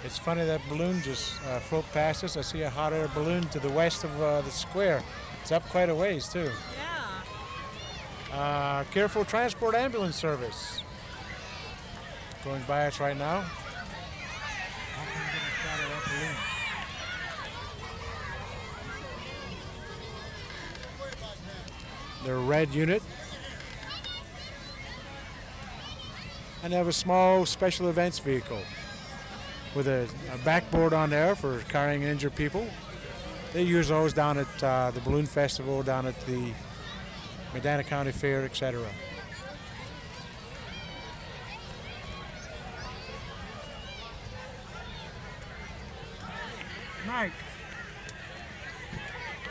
It's funny that balloon just float past us. I see a hot air balloon to the west of the square. It's up quite a ways, too. Yeah. Careful Transport Ambulance Service. Going by us right now. Their red unit. And they have a small special events vehicle with a backboard on there for carrying injured people. They use those down at the Balloon Festival, down at the Medina County Fair, etc. Mike, can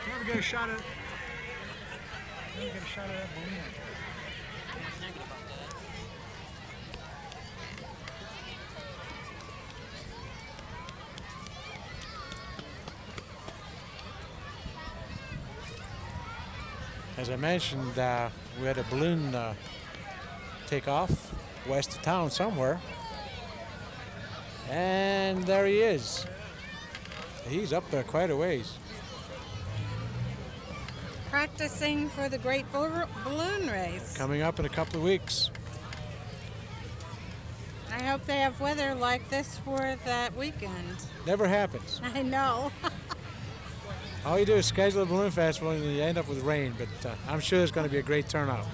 you ever get a shot at that balloon? As I mentioned, we had a balloon take off west of town somewhere. And there he is. He's up there quite a ways. Practicing for the great balloon race. Coming up in a couple of weeks. I hope they have weather like this for that weekend. Never happens. I know. All you do is schedule a balloon festival and you end up with rain, but I'm sure it's going to be a great turnout.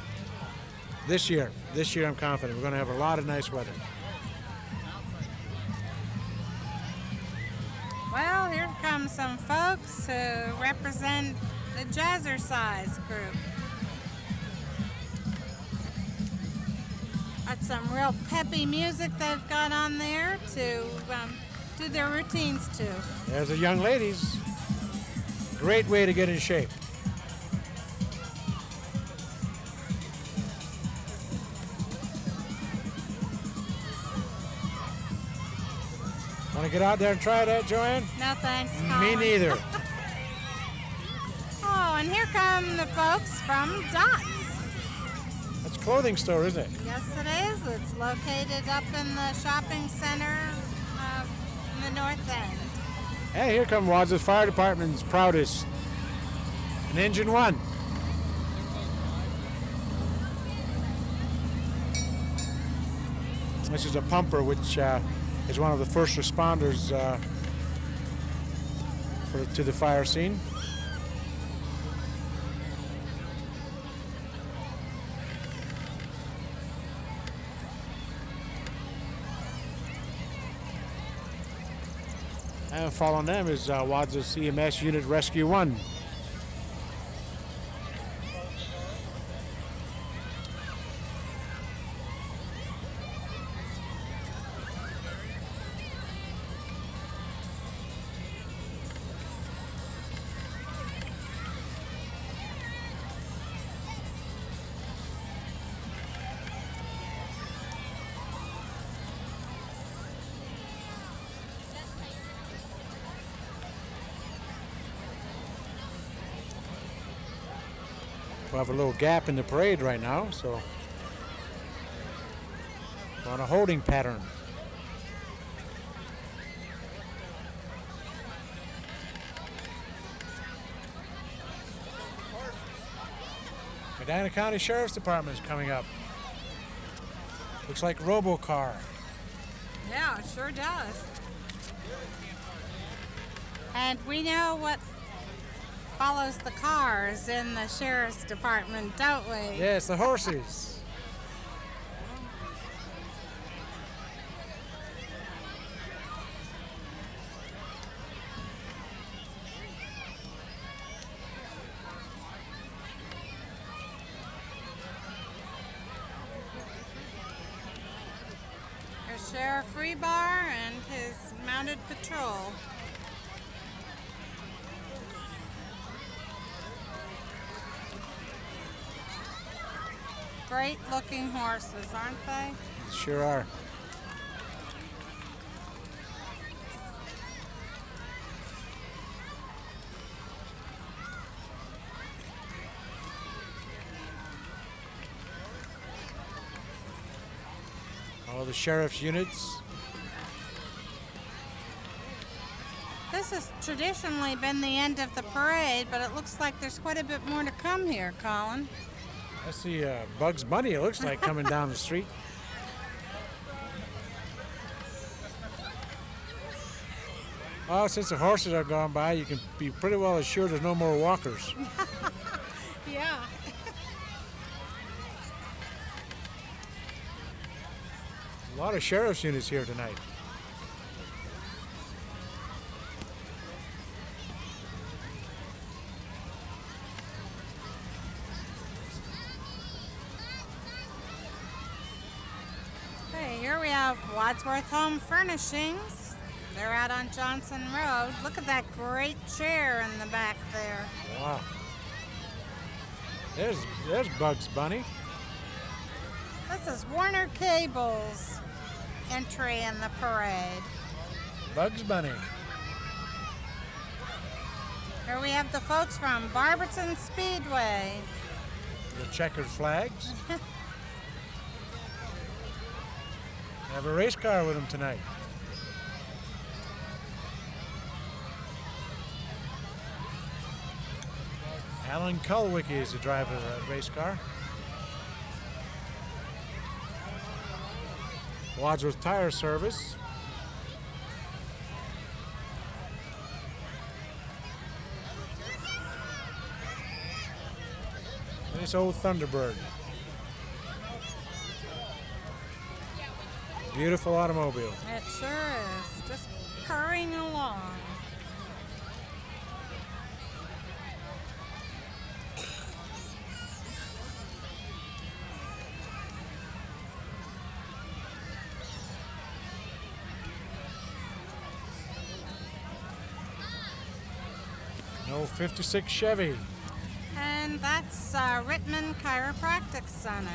This year I'm confident we're going to have a lot of nice weather. Well, here come some folks who represent the Jazzercise group. That's some real peppy music they've got on there to do their routines to. There's the young ladies. Great way to get in shape. Want to get out there and try that, Joanne? No thanks, Me Colin. neither. Oh, and here come the folks from Dots. That's a clothing store, isn't it? Yes, it is. It's located up in the shopping center in the north end. Hey, here come Wadsworth Fire Department's proudest. An Engine 1. This is a pumper, which is one of the first responders to the fire scene. And following them is Wadsworth EMS Unit Rescue 1. We have a little gap in the parade right now, so we're on a holding pattern. Medina County Sheriff's Department is coming up. Looks like RoboCar. Yeah, it sure does. And we know what follows the cars in the sheriff's department, don't we? Yes, the horses. There's Sheriff Rebar and his mounted patrol. Great looking horses, aren't they? Sure are. All the sheriff's units. This has traditionally been the end of the parade, but it looks like there's quite a bit more to come here, Colin. I see Bugs Bunny, it looks like, coming down the street. Well, since the horses are gone by, you can be pretty well assured there's no more walkers. Yeah. A lot of sheriff's units here tonight. Okay, here we have Wadsworth Home Furnishings. They're out on Johnson Road. Look at that great chair in the back there. Wow. There's Bugs Bunny. This is Warner Cable's entry in the parade. Bugs Bunny. Here we have the folks from Barberton Speedway. The checkered flags. Have a race car with them tonight. Alan Kulwicki is the driver of that race car. Wadsworth Tire Service. And this old Thunderbird. Beautiful automobile. It sure is. Just purring along. No 56 Chevy. And that's Rittman Chiropractic Center.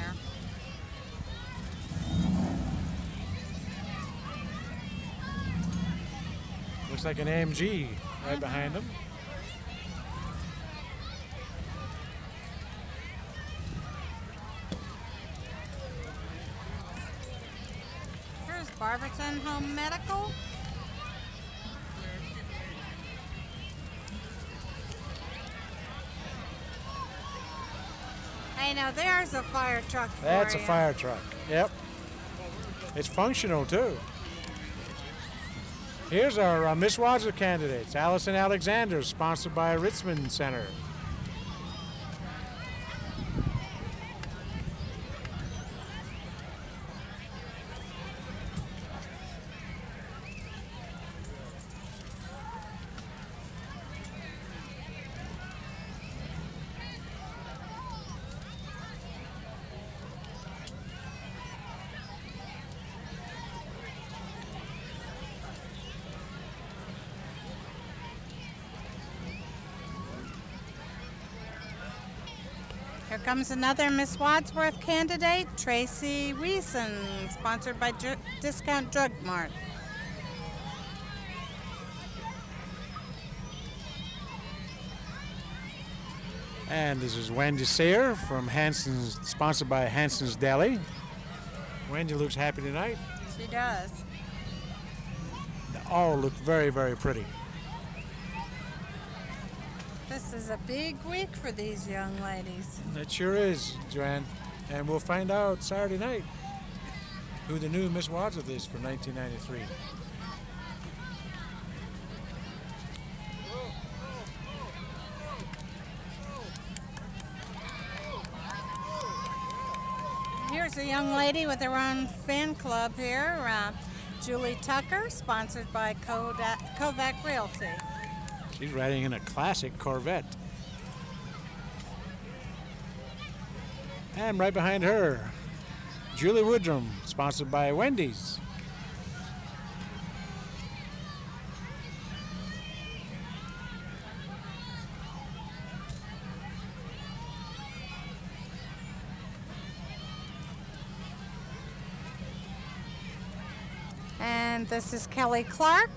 Looks like an AMG right behind them. Here's Barberton Home Medical. Hey, now there's a fire truck for That's a you. fire truck. Yep. It's functional too. Here's our Miss Wadsworth candidates. Allison Alexander, sponsored by Richmond Center. Here comes another Miss Wadsworth candidate, Tracy Wiesen, sponsored by Discount Drug Mart. And this is Wendy Sayre from Hanson's, sponsored by Hanson's Deli. Wendy looks happy tonight. She does. They all look very, very pretty. This is a big week for these young ladies. It sure is, Joanne. And we'll find out Saturday night who the new Miss Wadsworth is for 1993. Here's a young lady with her own fan club here, Julie Tucker, sponsored by Kovac Realty. She's riding in a classic Corvette. And right behind her, Julie Woodrum, sponsored by Wendy's. And this is Kelly Clark,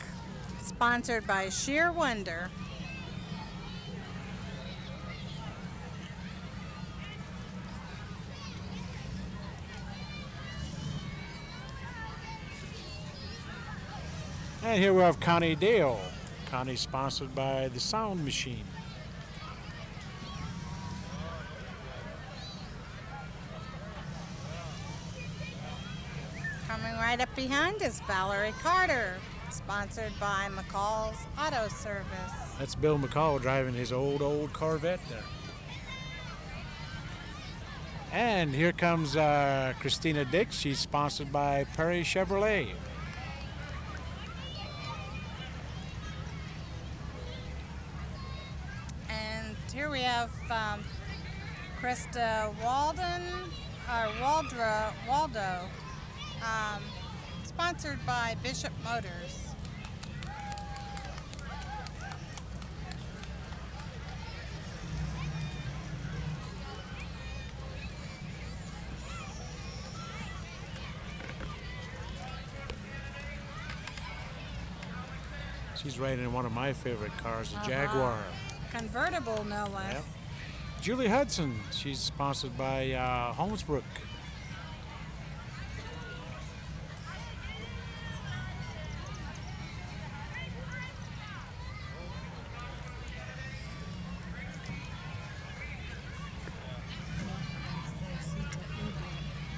sponsored by Sheer Wonder. And here we have Connie Dale, Connie sponsored by the Sound Machine. Coming right up behind is Valerie Carter, sponsored by McCall's Auto Service. That's Bill McCall driving his old Corvette there. And here comes Christina Dix. She's sponsored by Perry Chevrolet. And here we have Krista Waldo, sponsored by Bishop Motors. She's riding in one of my favorite cars, the Jaguar. Convertible, no less. Yep. Julie Hudson, she's sponsored by Holmesbrook.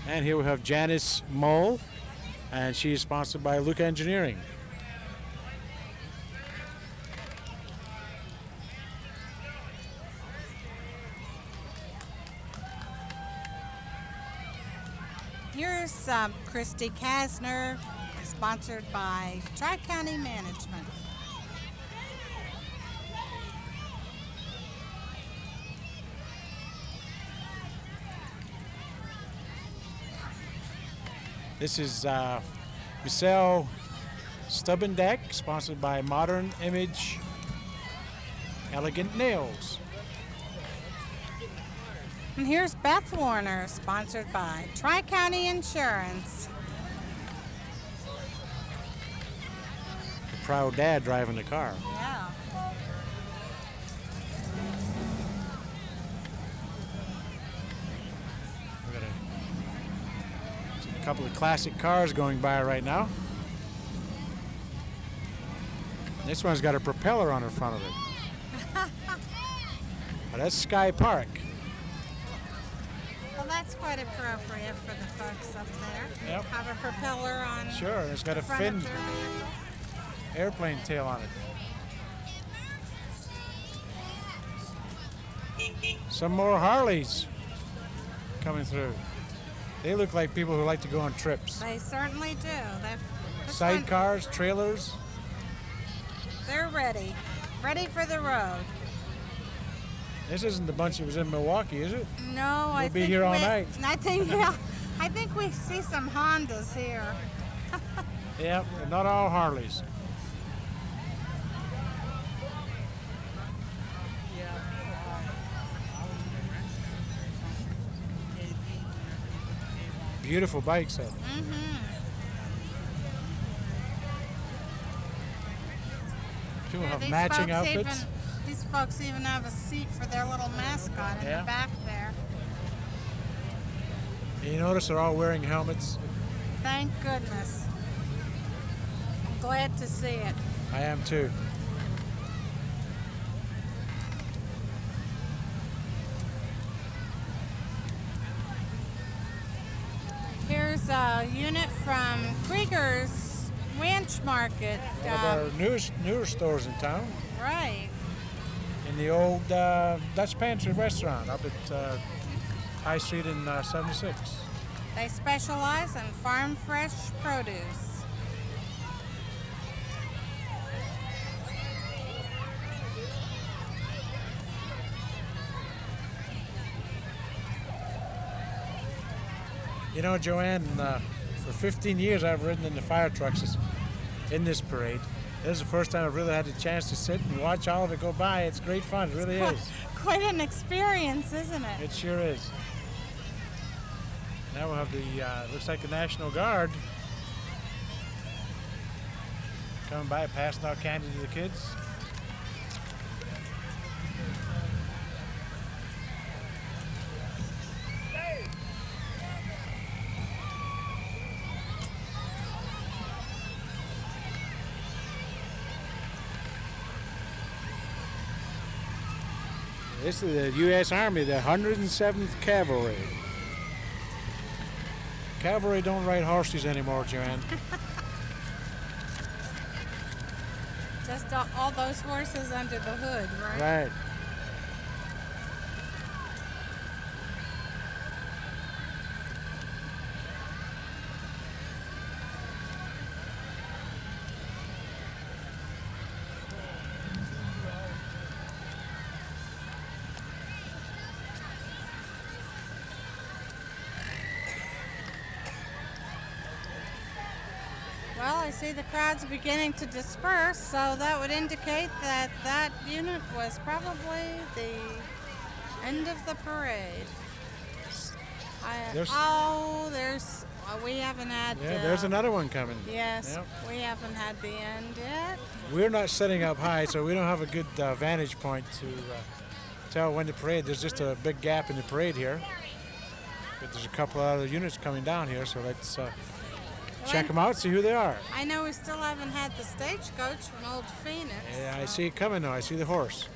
And here we have Janice Mole, and she is sponsored by Luke Engineering. Here's Christy Kasner, sponsored by Tri-County Management. This is Michelle Stubbendeck, sponsored by Modern Image Elegant Nails. And here's Beth Warner, sponsored by Tri-County Insurance. The proud dad driving the car. Yeah. We've got a couple of classic cars going by right now. This one's got a propeller on the front of it. Oh, that's Sky Park. Well, that's quite appropriate for the folks up there. Yep. Have a propeller on. Sure, and it's got a front fin of their vehicle. airplane tail on it. Some more Harleys coming through. They look like people who like to go on trips. They certainly do. Sidecars, trailers. They're ready for the road. This isn't the bunch that was in Milwaukee, is it? No, We'll be here all night. I think we see some Hondas here. Yeah, but not all Harleys. Beautiful bikes, though. People have matching outfits. These folks even have a seat for their little mascot in the back there. And you notice they're all wearing helmets. Thank goodness. I'm glad to see it. I am too. Here's a unit from Krieger's Ranch Market. One of our newer stores in town. Right. In the old Dutch Pantry restaurant up at High Street in 76. They specialize in farm fresh produce. You know, Joanne, for 15 years I've ridden in the fire trucks in this parade. This is the first time I've really had the chance to sit and watch all of it go by. It's great fun, it really is. Quite an experience, isn't it? It sure is. Now we'll have the, looks like the National Guard coming by, passing out candy to the kids. This is the U.S. Army, the 107th Cavalry. Cavalry don't ride horses anymore, Joanne. Just all those horses under the hood, right? Right. Well, I see the crowd's beginning to disperse, so that would indicate that that unit was probably the end of the parade. We haven't had... Yeah, there's another one coming. Yes, Yep. we haven't had the end yet. We're not sitting up high, so we don't have a good vantage point to tell when the parade. There's just a big gap in the parade here. But there's a couple of other units coming down here, so let's check them out, see who they are. I know we still haven't had the stagecoach from Old Phoenix. Yeah, I so- see it coming now. I see the horse.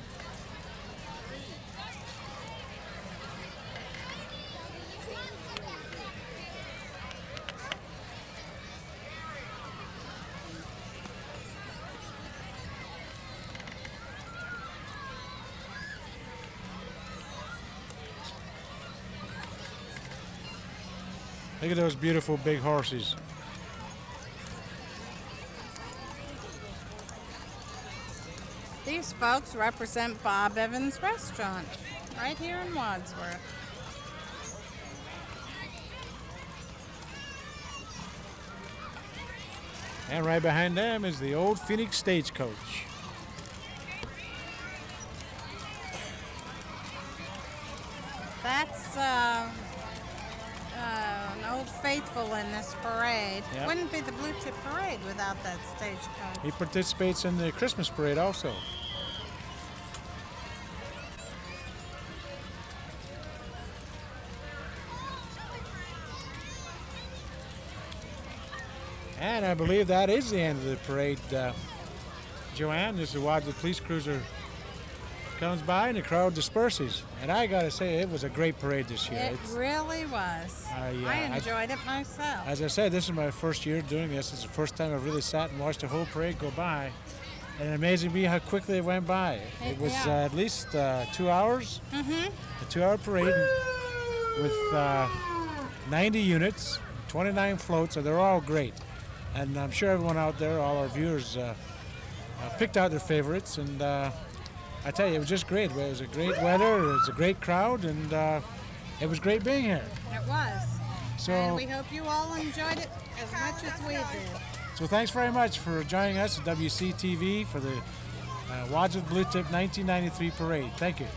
Look at those beautiful big horses. These folks represent Bob Evans Restaurant, right here in Wadsworth. And right behind them is the Old Phoenix Stagecoach. That's an old faithful in this parade. Yep. Wouldn't be the Blue Tip Parade without that stagecoach. He participates in the Christmas parade also. And I believe that is the end of the parade. Joanne, this is the Wadsworth Police Cruiser comes by and the crowd disperses. And I gotta say, it was a great parade this year. It really was. I enjoyed it myself. As I said, this is my first year doing this. It's the first time I've really sat and watched the whole parade go by. And it amazed me how quickly it went by. It was Yeah. at least 2 hours. A 2-hour parade with 90 units, 29 floats, so they're all great. And I'm sure everyone out there, all our viewers, picked out their favorites. And I tell you, it was just great. It was a great weather, it was a great crowd, and it was great being here. It was. So, And we hope you all enjoyed it as much as we did. so thanks very much for joining us at WCTV for the Wadsworth Blue Tip 1993 Parade. Thank you.